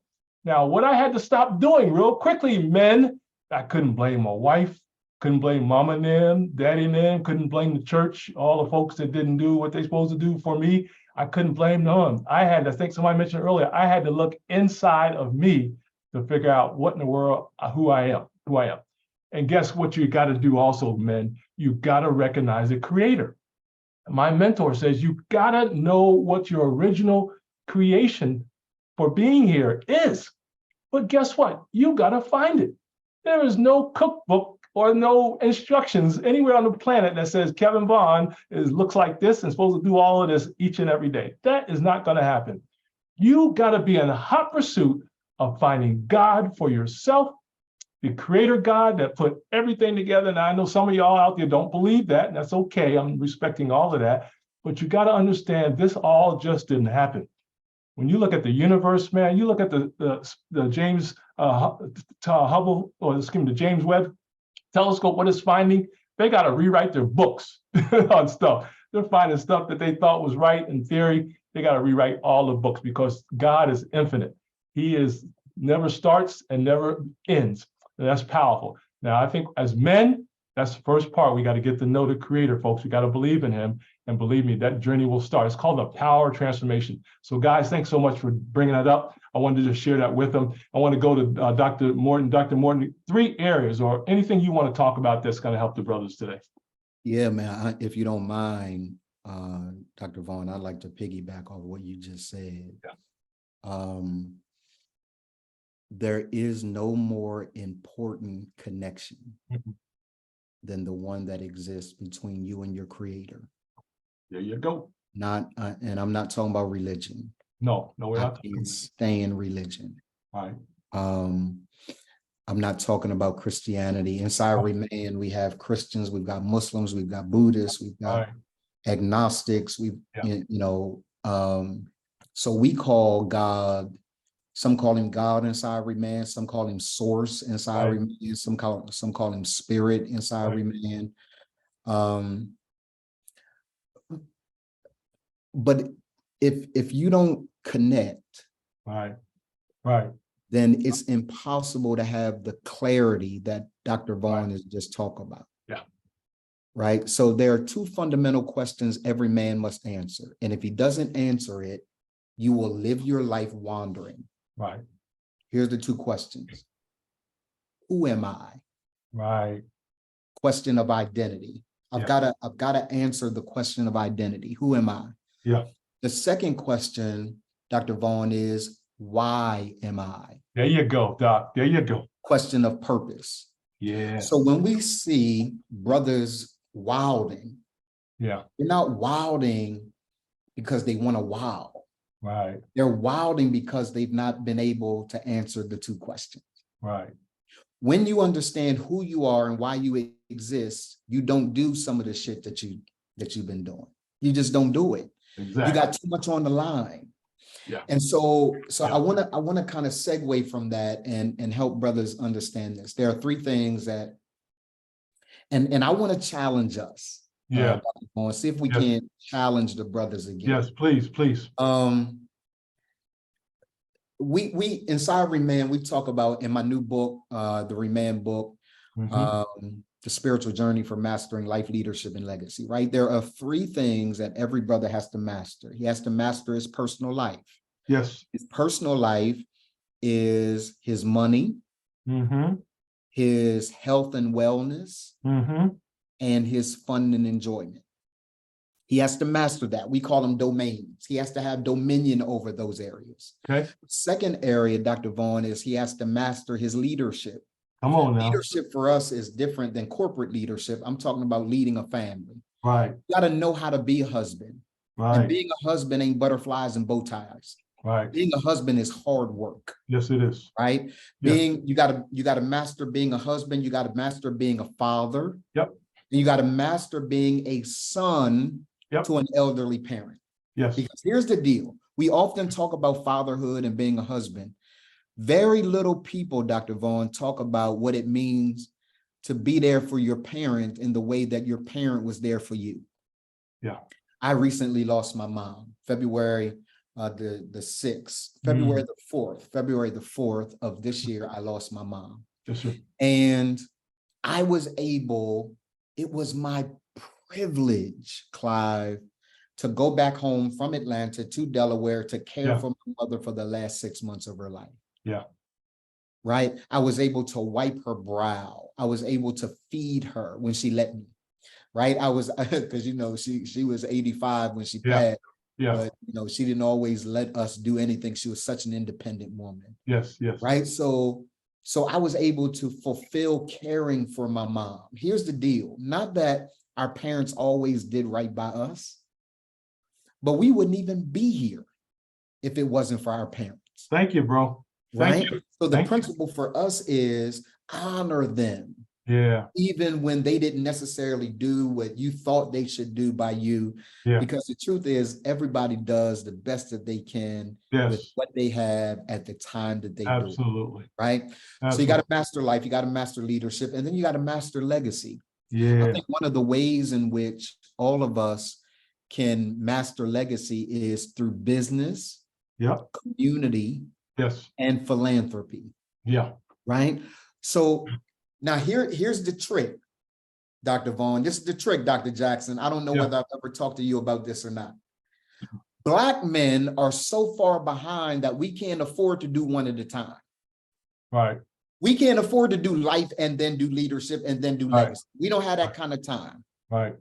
Now, what I had to stop doing real quickly, men, I couldn't blame my wife, couldn't blame mama and them, daddy and them, couldn't blame the church, all the folks that didn't do what they're supposed to do for me. I couldn't blame them. I think somebody mentioned earlier, I had to look inside of me to figure out what in the world, who I am. And guess what you got to do also, men? You got to recognize the creator. My mentor says you got to know what your original creation for being here is. But guess what? You got to find it. There is no cookbook or no instructions anywhere on the planet that says Kevin Vaughan looks like this and supposed to do all of this each and every day. That is not going to happen. You got to be in hot pursuit of finding God for yourself, the creator God that put everything together. Now, I know some of y'all out there don't believe that, and that's okay. I'm respecting all of that. But you got to understand this all just didn't happen. When you look at the universe, man, you look at the James Hubble, or the James Webb telescope, what it's finding, they got to rewrite their books on stuff. They're finding stuff that they thought was right in theory. They got to rewrite all the books because God is infinite. He never starts and never ends. And that's powerful. Now, I think as men, that's the first part. We got to get to know the creator, folks. We got to believe in him. And believe me, that journey will start. It's called the power of transformation. So guys, thanks so much for bringing that up. I wanted to just share that with them. I want to go to Dr. Morton. Dr. Morton, 3 areas or anything you want to talk about that's going to help the brothers today. Yeah, man, if you don't mind, Dr. Vaughan, I'd like to piggyback off what you just said. Yeah. There is no more important connection than the one that exists between you and your creator. There you go. Not, and I'm not talking about religion. No, we're I not. can't stand religion. Right. I'm not talking about Christianity. Inside Remain, we have Christians, we've got Muslims, we've got Buddhists, we've got agnostics, so we call God, some call him God inside Remain, some call him source inside Remain, some call him spirit inside Remain. But if you don't connect, then it's impossible to have the clarity that Dr. Vaughan is just talking about. Yeah. Right. So there are two fundamental questions every man must answer. And if he doesn't answer it, you will live your life wandering. Right. Here's the two questions. Who am I? Right. Question of identity. I've got to answer the question of identity. Who am I? Yeah. The second question, Dr. Vaughan, is why am I? There you go, Doc. There you go. Question of purpose. Yeah. So when we see brothers wilding, they're not wilding because they want to wild. Right. They're wilding because they've not been able to answer the two questions. Right. When you understand who you are and why you exist, you don't do some of the shit that you've been doing. You just don't do it. Exactly. You got too much on the line. Yeah. And so I want to kind of segue from that and help brothers understand this. There are three things that, and I want to challenge us. Yeah. See if we can challenge the brothers again. Yes, please, please. We inside Remand, we talk about in my new book, the Remand book, the spiritual journey for mastering life, leadership, and legacy, right? There are three things that every brother has to master. He has to master his personal life. Yes. His personal life is his money, his health and wellness, and his fun and enjoyment. He has to master that. We call them domains. He has to have dominion over those areas. Okay. Second area, Dr. Vaughan, is he has to master his leadership. Come on now. Leadership for us is different than corporate leadership. I'm talking about leading a family. Right. You got to know how to be a husband. Right. And being a husband ain't butterflies and bow ties. Right. Being a husband is hard work. Yes, it is. Right. Being, you got to master being a husband. You got to master being a father. Yep. And you got to master being a son to an elderly parent. Yes. Because here's the deal. We often talk about fatherhood and being a husband. Very little people, Dr. Vaughan, talk about what it means to be there for your parent in the way that your parent was there for you. Yeah. I recently lost my mom, February the 6th, February the 4th of this year, I lost my mom. Yes, sir. And I was able, it was my privilege, Clive, to go back home from Atlanta to Delaware to care for my mother for the last 6 months of her life. Yeah. Right. I was able to wipe her brow. I was able to feed her when she let me. Right. I was, because, you know, she was 85 when she passed. Yeah. But, you know, she didn't always let us do anything. She was such an independent woman. Yes. Yes. Right. So I was able to fulfill caring for my mom. Here's the deal. Not that our parents always did right by us, but we wouldn't even be here if it wasn't for our parents. Thank you, bro. Right. So the principle for us is honor them. Yeah. Even when they didn't necessarily do what you thought they should do by you. Yeah. Because the truth is everybody does the best that they can with what they have at the time that they do. Absolutely. Right. Absolutely. So you got to master life, you got to master leadership, and then you got to master legacy. Yeah. I think one of the ways in which all of us can master legacy is through business, community, and philanthropy. Yeah. Right. So now here's the trick, Dr. Vaughan. This is the trick, Dr. Jackson. I don't know whether I've ever talked to you about this or not. Black men are so far behind that we can't afford to do one at a time. Right. We can't afford to do life and then do leadership and then do legacy. We don't have that kind of time. Right.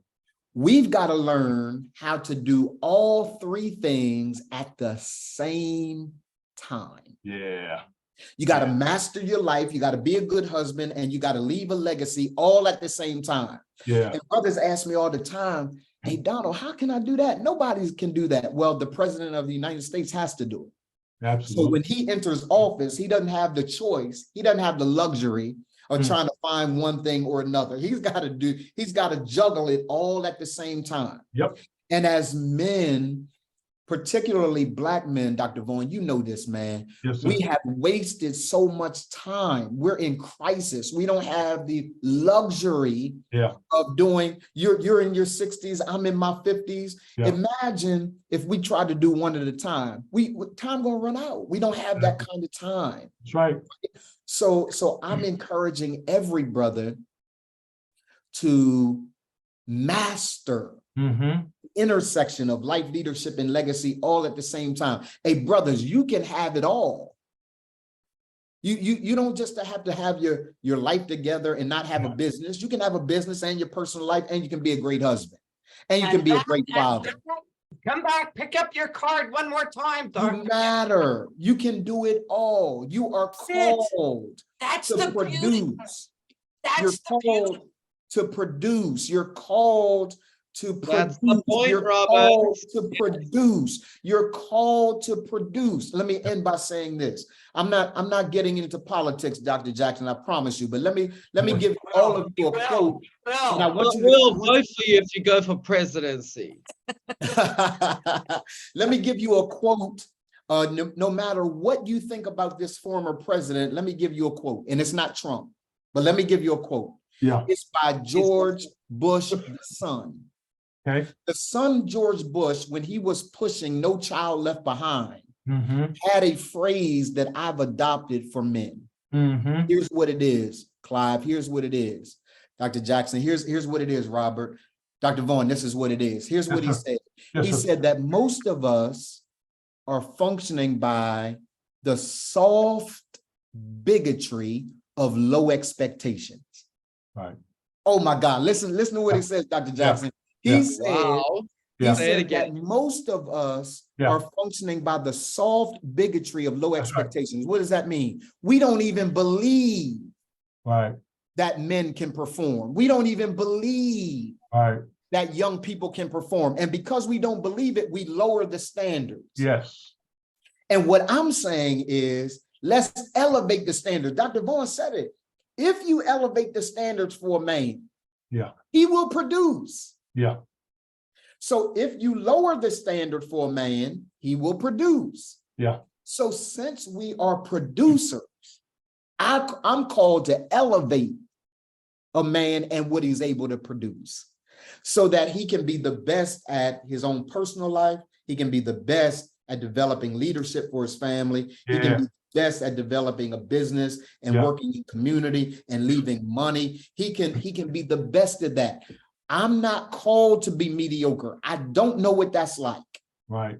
We've got to learn how to do all three things at the same time. Yeah. You got to master your life. You got to be a good husband, and you got to leave a legacy all at the same time. Yeah. And brothers ask me all the time, hey, Donald, how can I do that? Nobody can do that. Well, the president of the United States has to do it. Absolutely. So when he enters office, he doesn't have the choice. He doesn't have the luxury of trying to find one thing or another. He's got to juggle it all at the same time. Yep. And as men, particularly Black men, Dr. Vaughan, you know this, man. Yes, sir. We have wasted so much time. We're in crisis. We don't have the luxury of doing, you're in your 60s, I'm in my 50s. Yeah. Imagine if we try to do one at a time. Time gonna run out. We don't have that kind of time. That's right. So I'm encouraging every brother to master intersection of life, leadership, and legacy all at the same time. Hey, brothers, you can have it all. You don't just have to have your life together and not have a business. You can have a business and your personal life, and you can be a great husband, and you can be a great father. Come back, pick up your card one more time, Doctor. You matter. You can do it all. You are called to produce. You're called to produce. You're called to produce. You're called to produce. You're called to produce. Let me end by saying this. I'm not getting into politics, Dr. Jackson, I promise you, but let me give all of you a quote. And I want you to vote for you if you go for presidency. Let me give you a quote. No matter what you think about this former president, let me give you a quote. And it's not Trump, but let me give you a quote. Yeah. It's by George Bush, the son. Okay. The son, George Bush, when he was pushing No Child Left Behind, had a phrase that I've adopted for men. Here's what it is, Clive. Here's what it is. Dr. Jackson, here's what it is, Robert. Dr. Vaughan, this is what it is. Here's what he said. He said that most of us are functioning by the soft bigotry of low expectations. Right. Oh my God. Listen to what he says, Dr. Jackson. He said, he said that most of us are functioning by the soft bigotry of low expectations. What does that mean? We don't even believe that men can perform. We don't even believe that young people can perform. And because we don't believe it, we lower the standards. Yes. And what I'm saying is, let's elevate the standards. Dr. Vaughan said it. If you elevate the standards for a man, he will produce. Yeah. So if you lower the standard for a man, he will produce. Yeah. So since we are producers, I'm called to elevate a man and what he's able to produce so that he can be the best at his own personal life. He can be the best at developing leadership for his family. He can be best at developing a business and working in community and leaving money. He can be the best at that. I'm not called to be mediocre. I don't know what that's like. Right.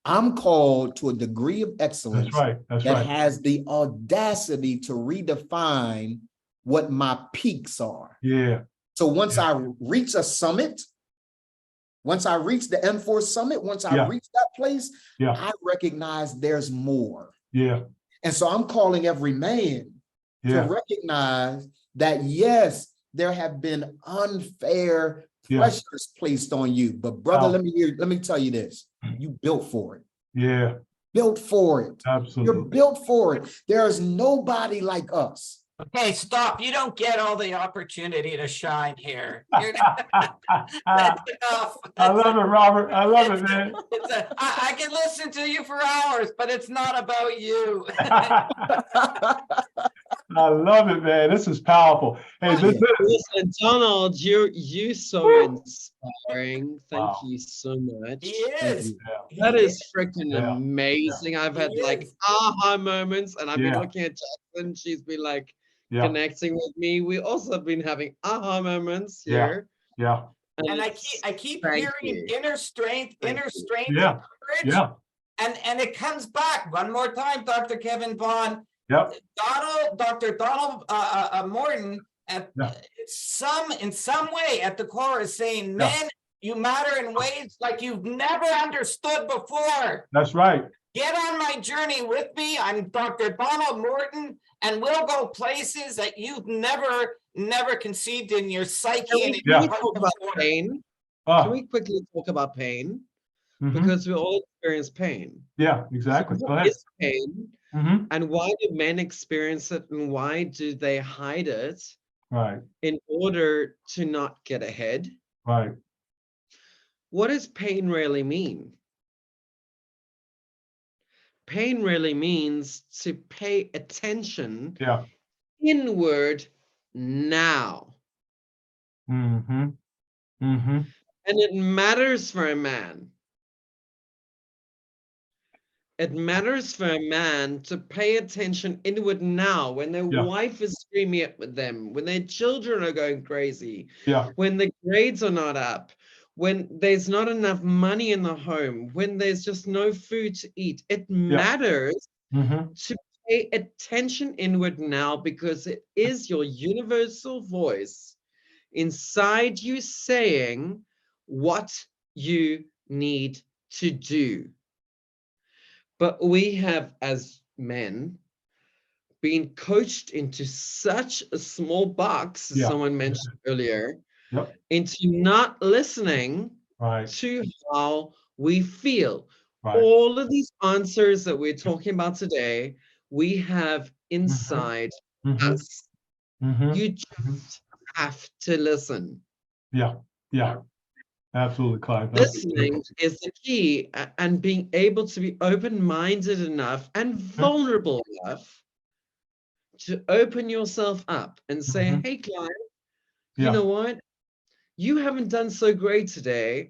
I'm called to a degree of excellence that has the audacity to redefine what my peaks are. Yeah. So once I reach a summit, once I reach the M4 summit, once I reach that place, I recognize there's more. Yeah. And so I'm calling every man to recognize that, yes, there have been unfair pressures placed on you. But brother, let me tell you this. You built for it. Yeah. Built for it. Absolutely. You're built for it. There's nobody like us. Okay, stop. You don't get all the opportunity to shine here. That's enough. I love it, Robert. I love it, man. I can listen to you for hours, but it's not about you. I love it, man. This is powerful. Hey, listen, Donald, you're so inspiring. Thank you so much. He is. That is freaking amazing. I've had like aha moments, and I've been looking at Jackson. She's been like connecting with me. We also have been having aha moments here. Yeah. And I keep hearing inner strength, inner strength, courage. Yeah. And it comes back one more time, Dr. Kevin Vaughan. Yep. Dr. Donald Morton, in some way at the core is saying men You matter in ways like you've never understood before. That's right. Get on my journey with me. I'm Dr. Donald Morton, and we'll go places that you've never conceived in your psyche. Can we talk about pain? Can we quickly talk about pain? Because we all experience pain. Yeah, exactly. So Go what ahead. is pain? And why do men experience it, and why do they hide it? Right. In order to not get ahead. Right. What does pain really mean? Pain really means to pay attention inward now. And it matters for a man. It matters for a man to pay attention inward now when their wife is screaming at them, when their children are going crazy, when the grades are not up, when there's not enough money in the home, when there's just no food to eat. It matters to pay attention inward now, because it is your universal voice inside you saying what you need to do. But we have, as men, been coached into such a small box, as someone mentioned earlier, into not listening to how we feel. All of these answers that we're talking about today, we have inside us. You just have to listen. Yeah. Absolutely, Clive. Listening is the key, and being able to be open-minded enough and vulnerable enough to open yourself up and say, hey, Clive, you know what? You haven't done so great today,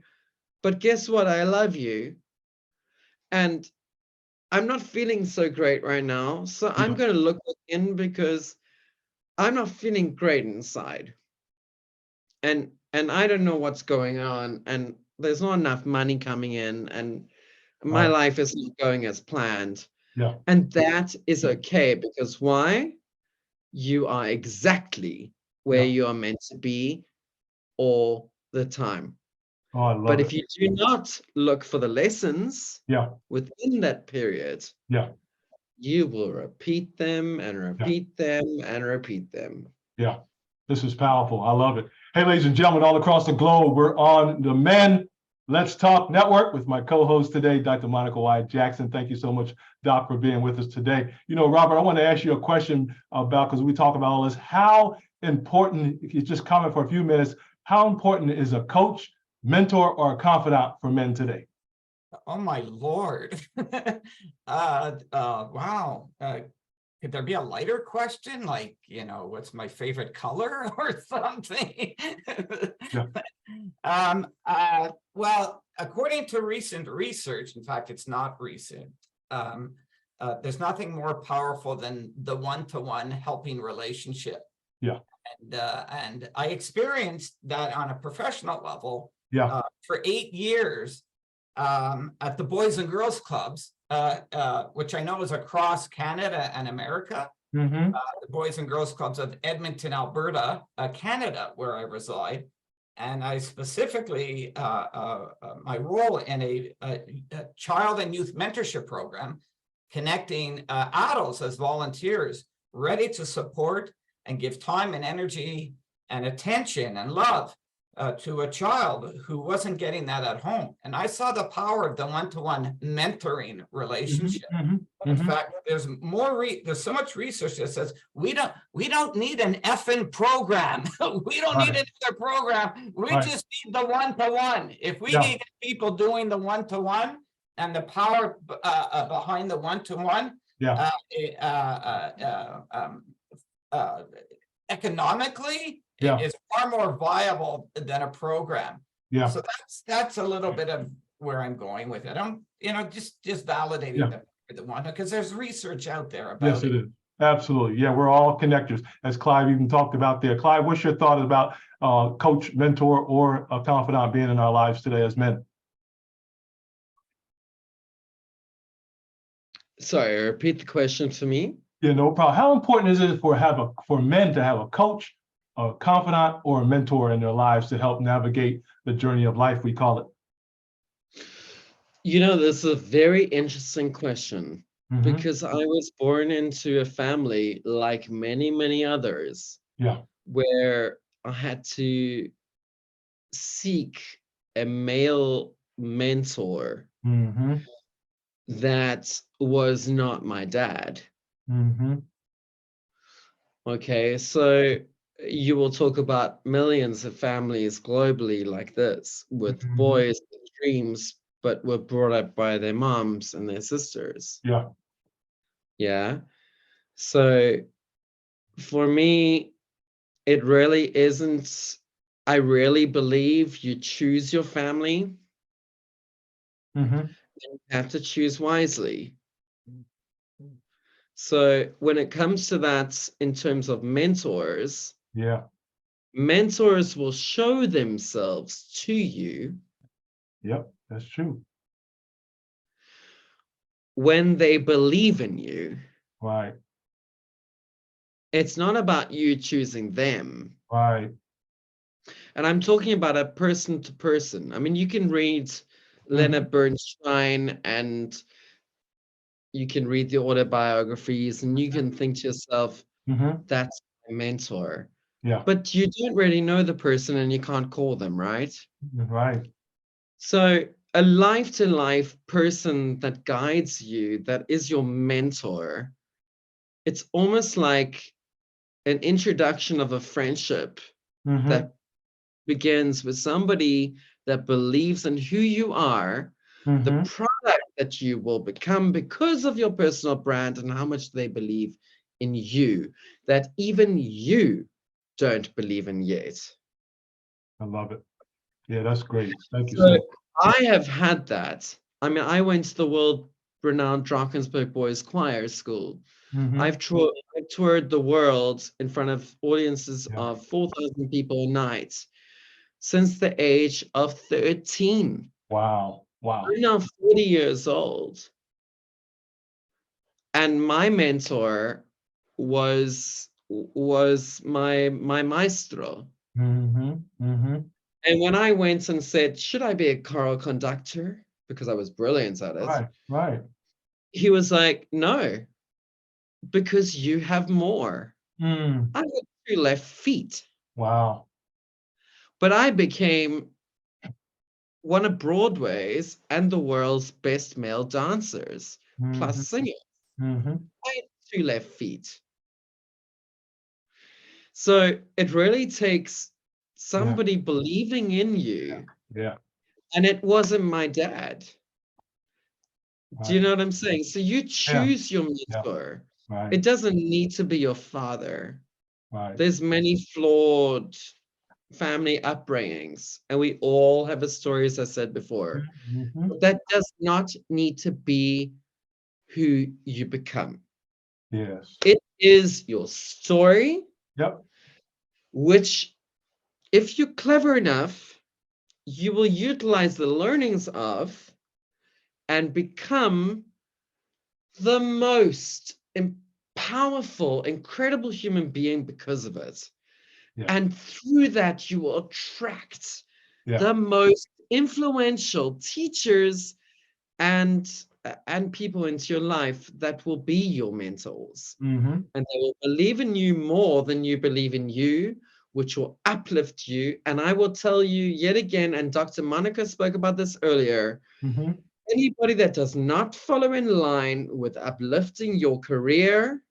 but guess what? I love you. And I'm not feeling so great right now. So I'm going to look in, because I'm not feeling great inside. And I don't know what's going on. And there's not enough money coming in, and my life is not going as planned. And that is okay, because why? You are exactly where you are meant to be all the time. But if you do not look for the lessons within that period, you will repeat them and repeat them and repeat them. Yeah, this is powerful. I love it. Hey, ladies and gentlemen, all across the globe, we're on the Men Let's Talk Network with my co-host today, Dr. Monica Y. Jackson. Thank you so much, Doc, for being with us today. You know, Robert, I want to ask you a question about, because we talk about all this, how important, if you just comment for a few minutes, how important is a coach, mentor, or a confidant for men today? Oh, my Lord. Wow. Could there be a lighter question? Like, you know, what's my favorite color or something? Well, according to recent research, in fact, it's not recent, there's nothing more powerful than the one-to-one helping relationship. And I experienced that on a professional level for 8 years at the Boys and Girls Clubs, which I know is across Canada and America. The Boys and Girls Clubs of Edmonton, Alberta, Canada, where I reside. And I specifically, my role in a child and youth mentorship program, connecting adults as volunteers, ready to support and give time and energy and attention and love to a child who wasn't getting that at home. And I saw the power of the one-to-one mentoring relationship. In fact, there's so much research that says we don't need an effing program. We don't need another program. We just need the one-to-one. If we can get people doing the one-to-one and the power behind the one-to-one, economically, is far more viable than a program. So that's a little bit of where I'm going with it. I'm, just validating the one, because there's research out there about it. Yes, it is. Absolutely. Yeah, we're all connectors, as Clive even talked about there. Clive, what's your thought about coach, mentor, or a confidant being in our lives today as men? Sorry, repeat the question to me. Yeah, no problem. How important is it for men to have a coach, a confidant or a mentor in their lives to help navigate the journey of life, we call it? You know, this is a very interesting question Mhm. because I was born into a family like many, many others Yeah. where I had to seek a male mentor Mhm. that was not my dad. Mhm. Okay, so you will talk about millions of families globally like this with Mhm. boys with dreams, but were brought up by their moms and their sisters. Yeah. Yeah. So for me, it really isn't, I really believe you choose your family. Mhm. You have to choose wisely. So when it comes to that, in terms of mentors, Yeah. mentors will show themselves to you Yep. That's true. when they believe in you. Right. It's not about you choosing them. Right. And I'm talking about a person to person. I mean, you can read Mhm. Leonard Bernstein and you can read the autobiographies and you can think to yourself, Mhm. that's my mentor. Yeah. But you don't really know the person and you can't call them, right? Right. So a life to life person that guides you, that is your mentor, it's almost like an introduction of a friendship Mhm. that begins with somebody that believes in who you are, the Mhm. product that you will become because of your personal brand and how much they believe in you, that even you don't believe in yet. I love it. Yeah, that's great. Thank you So so I have had that. I mean, I went to the world-renowned Drakensberg Boys Choir School. much. I've toured the world in front of audiences Yeah. of 4,000 people a night since the age of 13. Wow. Wow. I'm now 40 years old. And my mentor was my maestro. Mhm. Mhm. And when I went and said, should I be a choral conductor? Because I was brilliant at it. Right. Right. He was like, no, because you have more. Mm. I had 2 left feet, Wow. but I became one of Broadway's and the world's best male dancers, plus Mhm. singers. Mhm. I had 2 left feet. So it really takes Yeah. somebody believing in you. Yeah. And it wasn't my dad. Do you Right. know what I'm saying? So you Yeah. choose your Yeah. mentor. Right. It doesn't need to be your father. Right. There's many flawed family upbringings, and we all have a story, as I said before. Mhm. But that does not need to be who you become. Yes. It is your story, Yep. which, if you're clever enough, you will utilize the learnings of and become the most powerful, incredible human being because of it. Yeah. And through that, you will attract Yeah. the most influential teachers and people into your life that will be your mentors. Mhm. And they will believe in you more than you believe in you, which will uplift you. And I will tell you yet again, and Dr. Monica spoke about this earlier, Mhm. anybody that does not follow in line with uplifting your career,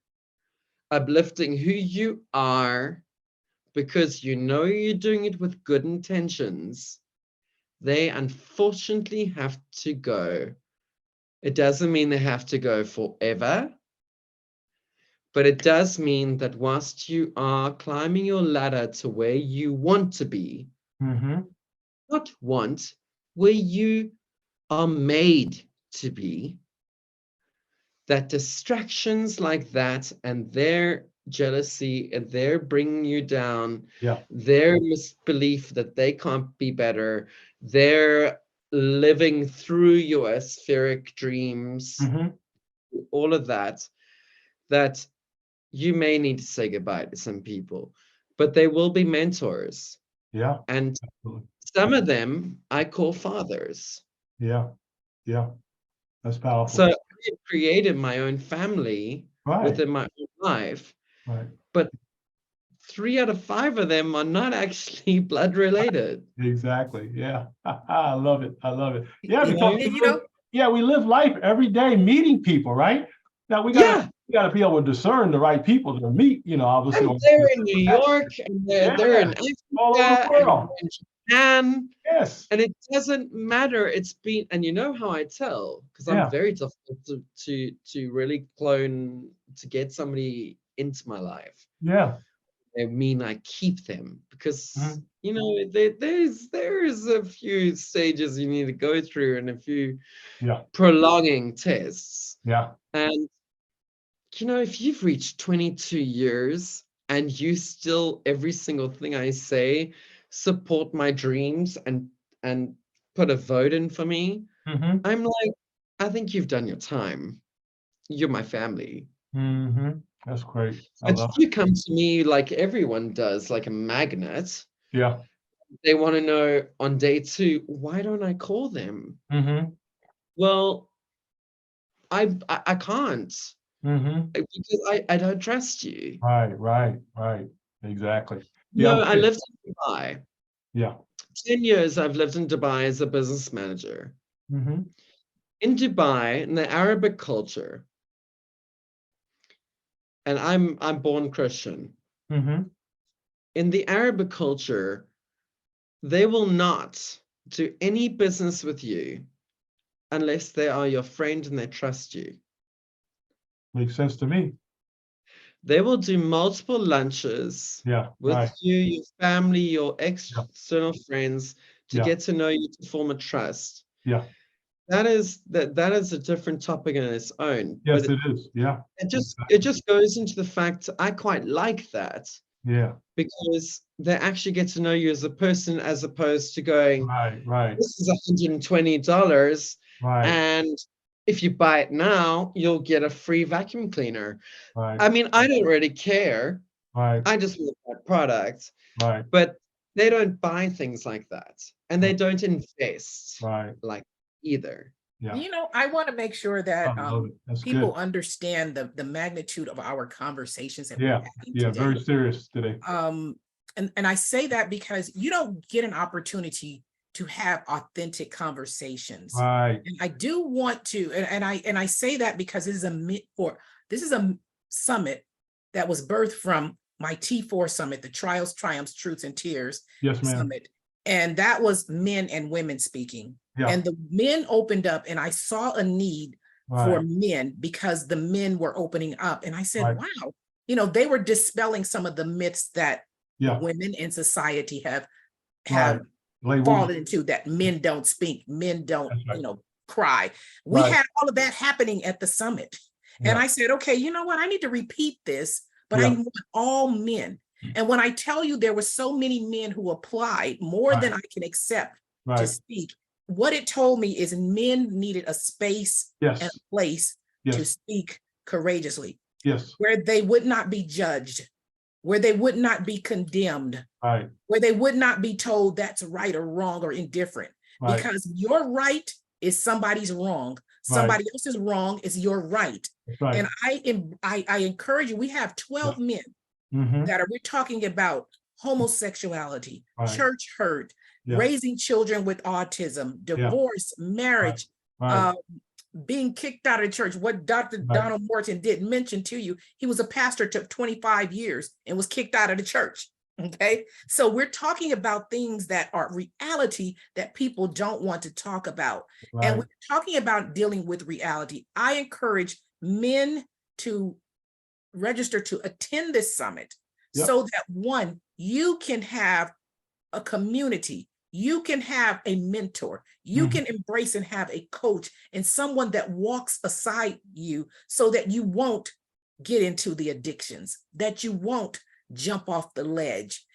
uplifting who you are, because you know you're doing it with good intentions, they unfortunately have to go. It doesn't mean they have to go forever, but it does mean that whilst you are climbing your ladder to where you want to be, Mhm. not want, where you are made to be, that distractions like that and their jealousy and their bringing you down, Yeah. their misbelief that they can't be better, their living through your aspheric dreams, Mhm. all of that, that you may need to say goodbye to some people. but they will be mentors. Yeah. And Absolutely. some of them I call fathers. Yeah. Yeah. That's powerful. So I created my own family Right. within my own life, Right. but 3 out of 5 of them are not actually blood related. Exactly. Yeah. I love it. I love it. Yeah, You because know? we live life every day meeting people, right? Now we Yeah. gotta be able to discern the right people to meet, obviously. And they're in New York, and they're in all over Africa, the and world. in Japan, Yes. and it doesn't matter. It's been, and you know how I tell, because I'm Yeah. very difficult to really clone, to get somebody into my life. Yeah. I mean, I keep them because Mhm. you know there's a few stages you need to go through and a few Yeah. prolonging tests. Yeah. And you know, if you've reached 22 years and you still, every single thing I say, support my dreams and put a vote in for me, Mm-hmm. I'm like, I think you've done your time. You're my family. Mm-hmm. That's great. I And if love it. you come to me like everyone does, like a magnet, Yeah. they want to know on day 2, why don't I call them? Mm-hmm. Well, I can't Mm-hmm. because I don't trust you. Right. Right. Right. Exactly. You Yeah. know, I lived in Dubai. Yeah. 10 years I've lived in Dubai as a business manager. Mm-hmm. In Dubai, in the Arabic culture, and I'm born Christian. Mm-hmm. In the Arabic culture, they will not do any business with you unless they are your friend and they trust you. Makes sense to me. They will do multiple lunches Yeah. with Right. you, your family, your Yeah. external friends to Yeah. get to know you, to form a trust. Yeah. That is a different topic in its own. Yes, But it is. Yeah. it just goes into the fact I quite like that Yeah. because they actually get to know you as a person as opposed to going, Right. Right. this is $120 Right. and if you buy it now, you'll get a free vacuum cleaner. Right. I mean, I don't really care. Right. I just want that product. Right. But they don't buy things like that. And they Right. don't invest Right. like either. Yeah. I want to make sure that I love it. That's people good. understand the magnitude of our conversations that Yeah. we're having Yeah. today. Very serious today. And I say that because you don't get an opportunity to have authentic conversations. Right. And I do want to, and I say that because this is a summit that was birthed from my T4 summit, the Trials, Triumphs, Truths, and Tears Yes, ma'am. summit. And that was men and women speaking. Yeah. And the men opened up, and I saw a need for Right. men because the men were opening up. And I said, Right. wow, they were dispelling some of the myths that Yeah. women in society have Right. Labels. fallen into, that men don't speak, men don't, That's right. cry. We Right. had all of that happening at the summit. And Yeah. I said, okay, you know what? I need to repeat this, but I Yeah. want all men. And when I tell you there were so many men who applied, more than I can accept to Right. speak, what it told me is men needed a space and Yes. a place to Yes. speak courageously, Yes. where they would not be judged, where they would not be condemned, Right. where they would not be told that's right or wrong or indifferent, Right. because your right is somebody's wrong. Somebody else's wrong is your right. That's right. And I encourage you, we have 12 men Mm-hmm. that we're talking about homosexuality, Right. church hurt, Yeah. raising children with autism, divorce, marriage, Right. being kicked out of church. What Dr. Right. Donald Morton didn't mention to you, he was a pastor, took 25 years and was kicked out of the church. Okay. So we're talking about things that are reality that people don't want to talk about. Right. And we're talking about dealing with reality. I encourage men to register to attend this summit. Yep. So that one, you can have a community, you can have a mentor, you Mhm. can embrace and have a coach and someone that walks aside you so that you won't get into the addictions, that you won't jump off the ledge.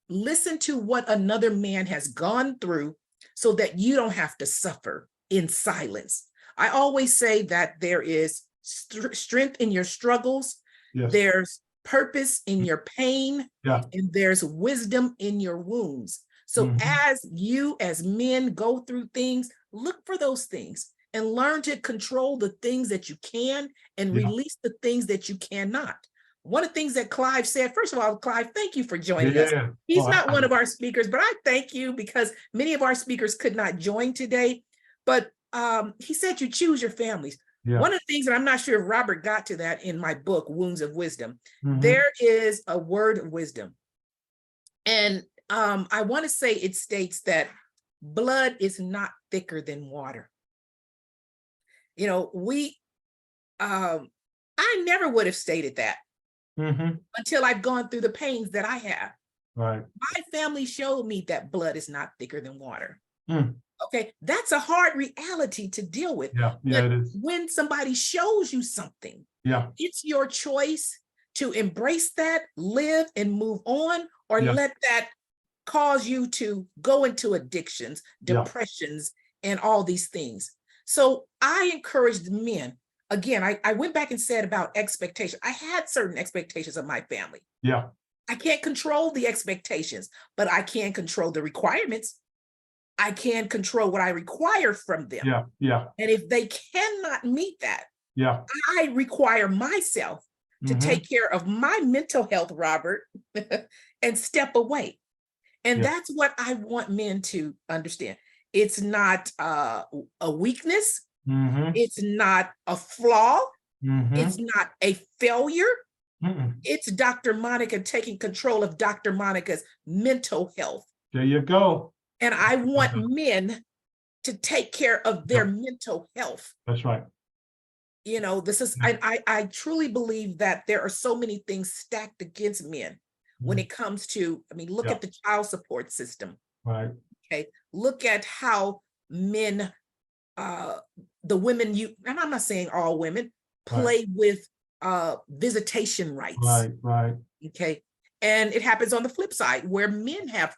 Listen to what another man has gone through so that you don't have to suffer in silence. I always say that there is strength in your struggles. Yes. There's purpose in your pain, and there's wisdom in your wounds. So as you, as men, go through things, look for those things and learn to control the things that you can and release the things that you cannot. One of the things that Clive said, first of all, Clive, thank you for joining us. He's not one of our speakers, but I thank you because many of our speakers could not join today. But he said you choose your families. One of the things, and I'm not sure if Robert got to that in my book, Wounds of Wisdom, there is a word of wisdom. And I want to say it states that blood is not thicker than water. You know, I never would have stated that until I've gone through the pains that I have. Right. My family showed me that blood is not thicker than water. Okay, that's a hard reality to deal with. Yeah, it is. When somebody shows you something, it's your choice to embrace that, live and move on, or let that cause you to go into addictions, depressions, and all these things. So I encourage the men. Again, I went back and said about expectation. I had certain expectations of my family. I can't control the expectations, but I can control the requirements. I can control what I require from them. And if they cannot meet that, I require myself to take care of my mental health, Robert, and step away. And that's what I want men to understand. It's not a weakness. It's not a flaw. It's not a failure. It's Dr. Monica taking control of Dr. Monica's mental health. There you go. And I want men to take care of their mental health. That's right. You know, this is, I truly believe that there are so many things stacked against men when it comes to, I mean, look at the child support system. Right. Okay. Look at how men, the women and I'm not saying all women, play with visitation rights. Right. Okay. And it happens on the flip side where men have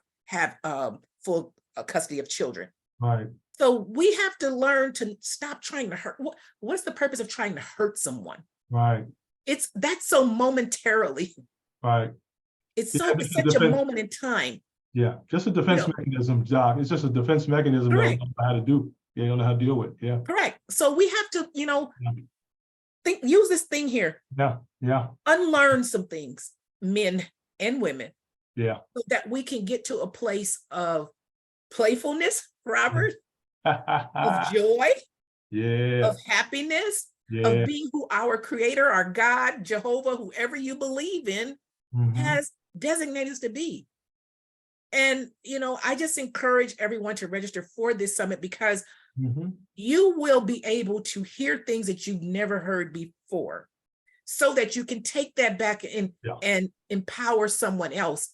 full custody of children. Right. So we have to learn to stop trying to hurt. What's the purpose of trying to hurt someone? Right. That's so momentarily. Right. It's such a moment in time. Yeah, just a defense mechanism, Doc. It's just a defense mechanism that we don't know how to do. You don't know how to deal with. Yeah. Correct. So we have to, use this thing here. Yeah. Unlearn some things, men and women. Yeah. So that we can get to a place of playfulness, Robert, of joy, of happiness, of being who our creator, our God, Jehovah, whoever you believe in, has designated us to be. And, I just encourage everyone to register for this summit because you will be able to hear things that you've never heard before so that you can take that back and empower someone else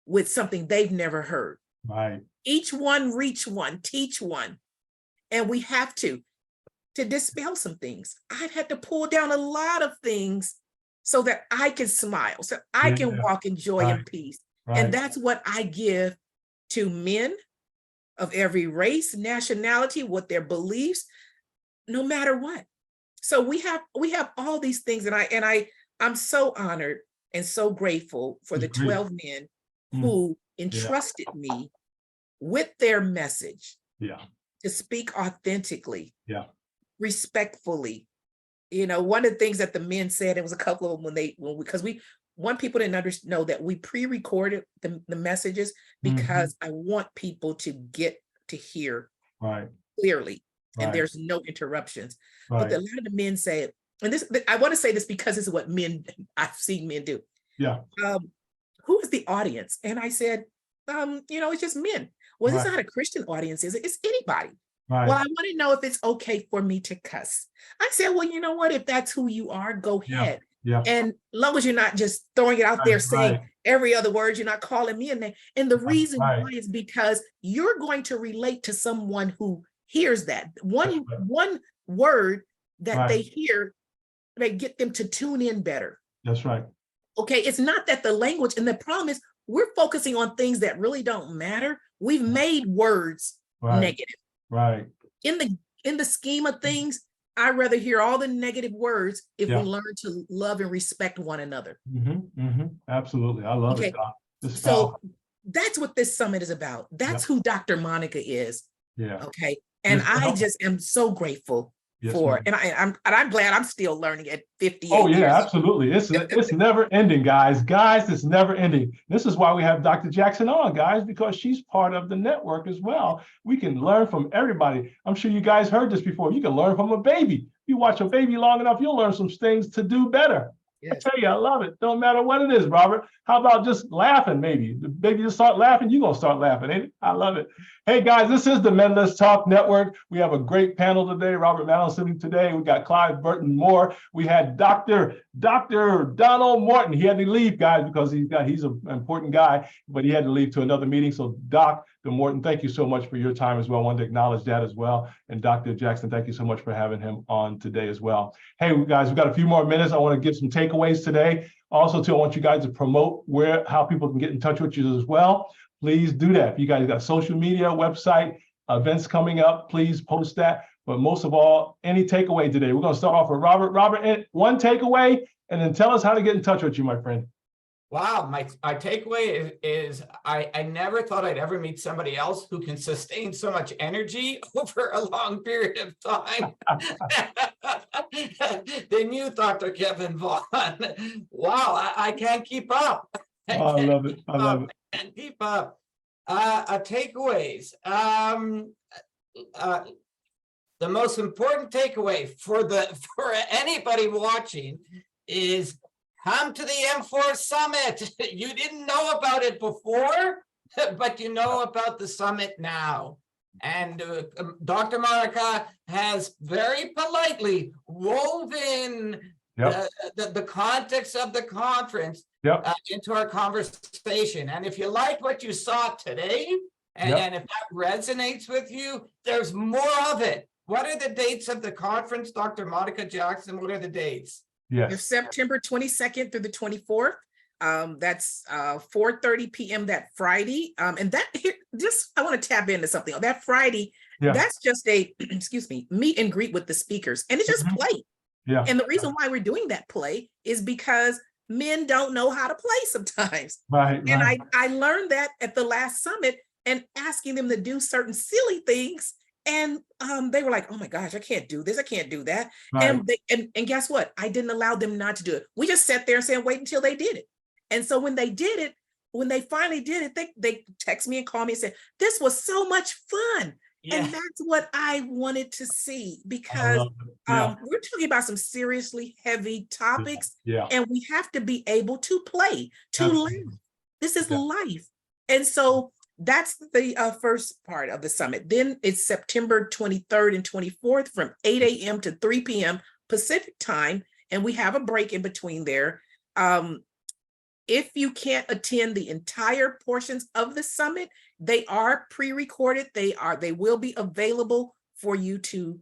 with something they've never heard. Right. Each one, reach one, teach one. And we have to dispel some things. I've had to pull down a lot of things so that I can smile, so I can walk in joy and peace. Right. And that's what I give to men of every race, nationality, what their beliefs, no matter what. So we have all these things, and I'm so honored and so grateful for the 12 men who entrusted me with their message to speak authentically, respectfully. One of the things that the men said, it was a couple of them because we want people to know that we pre-recorded the messages because I want people to get to hear clearly and there's no interruptions. But a lot of the men said, and this, I want to say this because this is what I've seen men do. Who is the audience? And I said, it's just men. Well, it's not a Christian audience, is it? It's anybody. Well, I want to know if it's okay for me to cuss. I said, well, you know what? If that's who you are, go ahead. And as long as you're not just throwing it out there saying every other word, you're not calling me in there. And the reason why is because you're going to relate to someone who hears that. One word that they hear may get them to tune in better. That's right. Okay, it's not that the language, and the problem is we're focusing on things that really don't matter. We've made words negative. Right. In the scheme of things, I'd rather hear all the negative words if Yeah. we learn to love and respect one another. Absolutely. I love Okay. it, Doc. This is So powerful. that's what this summit is about. That's who Dr. Monica is. Yeah. Okay. And Yes, I ma'am. just am so grateful Yes, for, ma'am. and I'm glad I'm still learning at 58 Oh yeah, years. absolutely. It's never ending, guys. Guys, it's never ending. This is why we have Dr. Jackson on, guys, because she's part of the network as well. We can learn from everybody. I'm sure you guys heard this before. You can learn from a baby. You watch a baby long enough, you'll learn some things to do better. Yes. I tell you, I love it. Don't matter what it is, Robert. How about just laughing, maybe? The baby just start laughing, you're going to start laughing, ain't it? I love it. Hey, guys, this is the Men Let's Talk Network. We have a great panel today. Robert Manolson today. We got Clive Burton Moore. We had Dr. Donald Morton. He had to leave, guys, because he's an important guy, but he had to leave to another meeting. So, Dr. Morton, thank you so much for your time as well. I wanted to acknowledge that as well. And Dr. Jackson, thank you so much for having him on today as well. Hey, guys, we've got a few more minutes. I want to give some takeaways today. Also, too, I want you guys to promote how people can get in touch with you as well. Please do that. If you guys got social media, website, events coming up, please post that. But most of all, any takeaway today? We're going to start off with Robert. Robert, one takeaway, and then tell us how to get in touch with you, my friend. Wow, my takeaway is I never thought I'd ever meet somebody else who can sustain so much energy over a long period of time than you, Dr. Kevin Vaughan. Wow, I can't keep up. Oh, I love it. I love it. I can't keep up. Takeaways. The most important takeaway for anybody watching is come to the M4 Summit. You didn't know about it before, but you know about the summit now. And Dr. Monica has very politely woven the context of the conference into our conversation. And if you like what you saw today, and if that resonates with you, there's more of it. What are the dates of the conference, Dr. Monica Jackson? What are the dates? Yes. September 22nd through the 24th. That's 4:30 p.m. that Friday. And that here, just I want to tap into something. On that Friday, that's just a excuse me, meet and greet with the speakers, and it's just play. Yeah. And the reason why we're doing that play is because men don't know how to play sometimes. Right. And I learned that at the last summit, and asking them to do certain silly things. And they were like, oh my gosh, I can't do this. I can't do that. Right. And guess what? I didn't allow them not to do it. We just sat there and said, wait until they did it. And so when they did it, when they finally did it, they text me and call me and said, this was so much fun. Yeah. And that's what I wanted to see, because we're talking about some seriously heavy topics, and we have to be able to play, to laugh. This is life. And so that's the first part of the summit. Then it's September 23rd and 24th from 8 a.m. to 3 p.m. Pacific time. And we have a break in between there. If you can't attend the entire portions of the summit, they are pre-recorded. They will be available for you to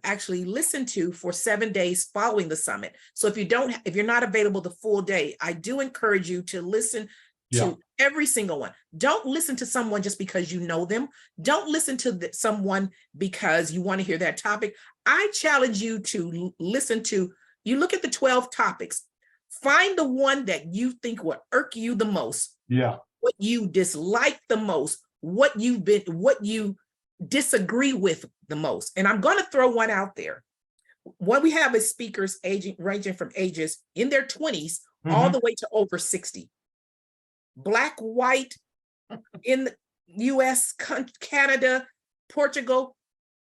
actually listen to for 7 days following the summit. So if you're not available the full day, I do encourage you to listen to every single one. Don't listen to someone just because you know them. Don't listen to someone because you want to hear that topic. I challenge you to listen to, you look at the 12 topics, find the one that you think will irk you the most. Yeah. What you dislike the most, what you disagree with the most. And I'm going to throw one out there. What we have is speakers ranging from ages in their 20s all the way to over 60. Black, white, in the US, Canada, Portugal.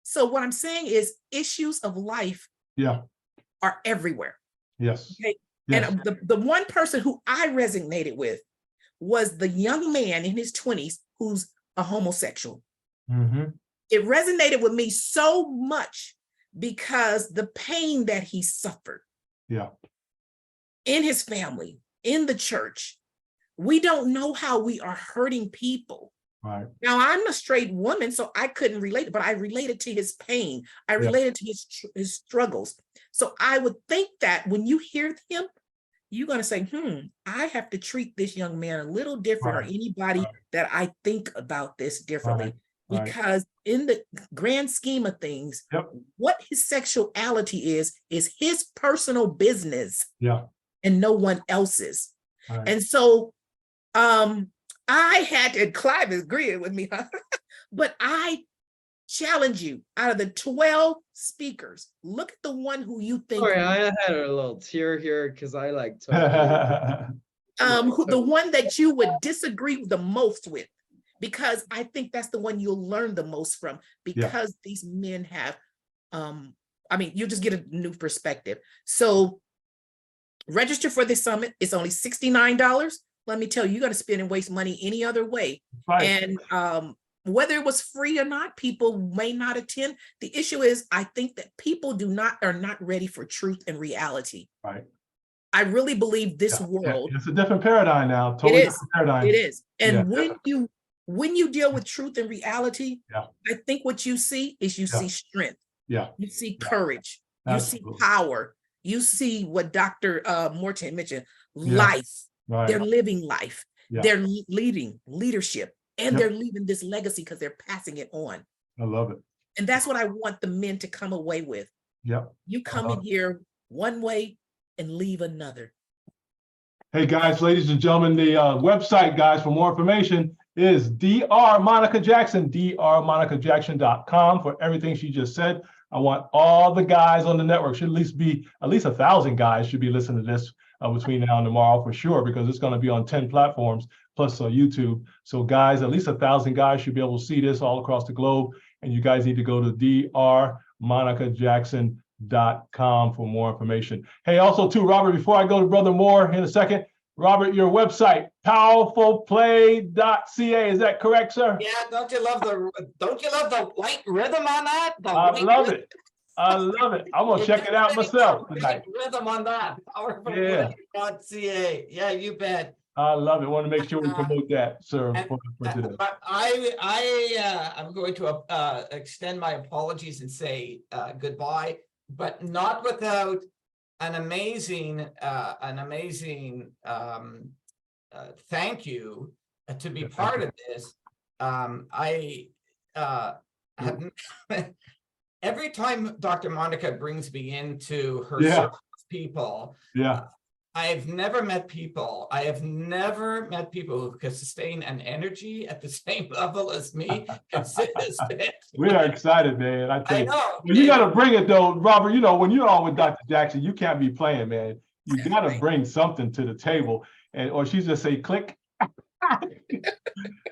So what I'm saying is issues of life are everywhere. Yes. Okay. Yes. And the one person who I resonated with was the young man in his 20s who's a homosexual. It resonated with me so much because the pain that he suffered in his family, in the church. We don't know how we are hurting people. Right. Now, I'm a straight woman, so I couldn't relate, but I related to his pain. I related to his struggles. So I would think that when you hear him, you're going to say, I have to treat this young man a little different, or anybody that I think about this differently. Right. because in the grand scheme of things, what his sexuality is his personal business and no one else's. Right. And so I had to, Clive is agreeing with me, huh? But I challenge you, out of the 12 speakers, look at the one who you think. Sorry, I had a little tear here because I like totally. The one that you would disagree the most with, because I think that's the one you'll learn the most from, because these men have, I mean, you just get a new perspective. So register for this summit. It's only $69. Let me tell you, you're going to spend and waste money any other way. Right. And whether it was free or not, people may not attend. The issue is, I think that people are not ready for truth and reality. Right. I really believe this world. It's a different paradigm now. Totally different paradigm. It is. And when you deal with truth and reality, I think what you see is you see strength. Yeah. You see courage. Absolutely. You see power. You see what Dr. Morton mentioned, life. Right. They're living life. They're leading leadership. And they're leaving this legacy because they're passing it on. I love it. And that's what I want the men to come away with. You come in here one way and leave another. Hey guys, ladies and gentlemen, the website, guys, for more information is Dr. Monica Jackson, drmonicajackson.com, for everything she just said. I want all the guys on the network, should at least 1,000 guys should be listening to this between now and tomorrow for sure, because it's going to be on 10 platforms plus YouTube. So guys, at least 1,000 guys should be able to see this all across the globe. And you guys need to go to drmonicajackson.com for more information. Hey, also too, Robert, before I go to Brother Moore in a second, Robert, your website, powerfulplay.ca, is that correct, sir? Yeah, don't you love the light rhythm on that? I love it. I love it. I'm gonna check it out myself tonight. Rhythm on that. Powerfulplay.ca. Yeah, you bet. I love it. Want to make sure we promote that, sir. But I'm going to extend my apologies and say goodbye, but not without an amazing thank you to be part of this. I have every time Dr. Monica brings me into her circle of people, I've never met people who can sustain an energy at the same level as me. We are excited, man. I know. Well, you got to bring it though, Robert. You know, when you're on with Dr. Jackson, you can't be playing, man. You got to bring something to the table, or she just say click.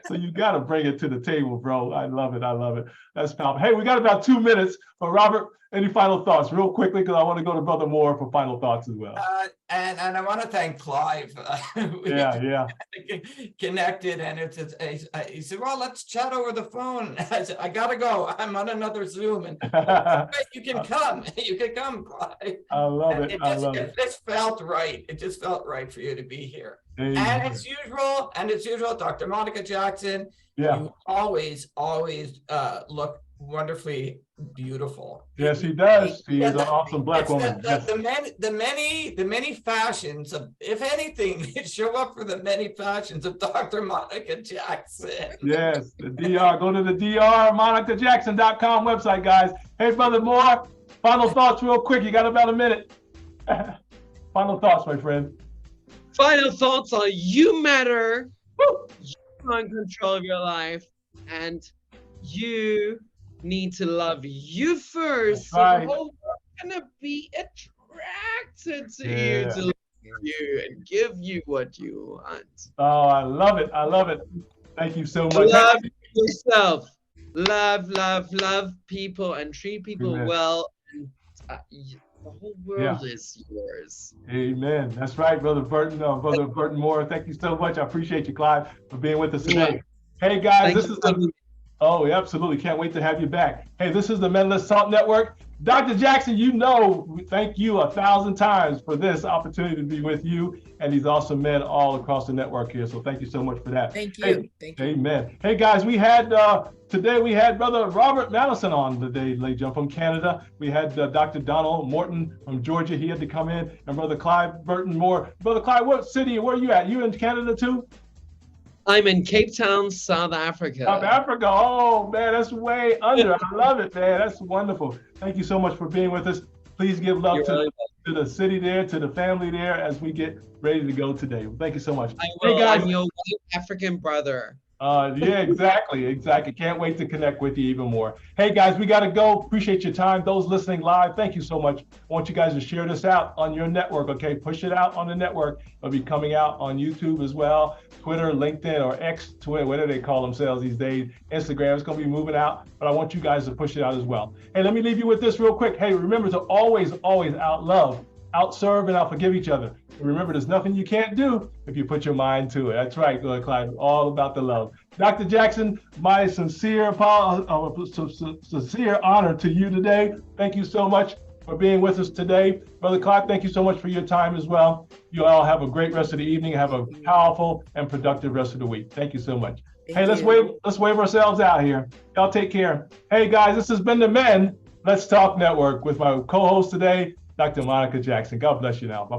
So you got to bring it to the table, bro. I love it. I love it. That's powerful. Hey, we got about 2 minutes. But Robert, any final thoughts real quickly? Because I want to go to Brother Moore for final thoughts as well. And I want to thank Clive. Connected, and he said, well, let's chat over the phone. I said, I got to go. I'm on another Zoom. And you can come. You can come, Clive. I love it. It just felt right. It just felt right for you to be here. Amen. And as usual, Dr. Monica Jackson, you always look wonderfully beautiful. Yes, he does. She is an awesome Black woman. The many fashions of, if anything, show up for the many fashions of Dr. Monica Jackson. Yes, the DR. Go to the drmonicajackson.com website, guys. Hey, Brother Moore, final thoughts real quick. You got about a minute. Final thoughts, my friend. Final thoughts are you matter. You're in control of your life, and you need to love you first. Right. So the whole world's gonna be attracted to you, to love you and give you what you want. Oh, I love it. I love it. Thank you so much. Love yourself. Love people and treat people well. And the whole world is yours. Amen. That's right, Brother Burton. Brother Burton Moore. Thank you so much. I appreciate you, Clive, for being with us today. Hey guys, this is the Oh, absolutely. Can't wait to have you back. Hey, this is the Men Let's Talk Network. Dr. Jackson, thank you 1,000 times for this opportunity to be with you and these awesome men all across the network here. So thank you so much for that. Thank you. Hey, thank you. Amen. Hey guys, we had today we had Brother Robert Manolson on today, ladies and from Canada. We had Dr. Donald Morton from Georgia. He had to come in, and Brother Clive Burton Moore. Brother Clive, what city? Where are you at? You in Canada too? I'm in Cape Town, South Africa. South Africa. Oh, man, that's way under. I love it, man. That's wonderful. Thank you so much for being with us. Please give love to the city there, to the family there as we get ready to go today. Thank you so much. I will. Hey, guys. I'm your white African brother. Yeah, exactly. Can't wait to connect with you even more. Hey guys, we got to go. Appreciate your time. Those listening live, thank you so much. I want you guys to share this out on your network, okay? Push it out on the network. It'll be coming out on YouTube as well, Twitter, LinkedIn, or X, Twitter, whatever they call themselves these days. Instagram, it's going to be moving out, but I want you guys to push it out as well. Hey, let me leave you with this real quick. Hey, remember to always out love, out serve, and out forgive each other. Remember, there's nothing you can't do if you put your mind to it. That's right, Clive, all about the love. Dr. Jackson, my sincere honor to you today. Thank you so much for being with us today. Brother Clive, thank you so much for your time as well. You all have a great rest of the evening. Have a powerful and productive rest of the week. Thank you so much. Hey, let's wave ourselves out here. Y'all take care. Hey guys, this has been the Men Let's Talk Network with my co-host today, Dr. Monica Jackson. God bless you now. Bye-bye.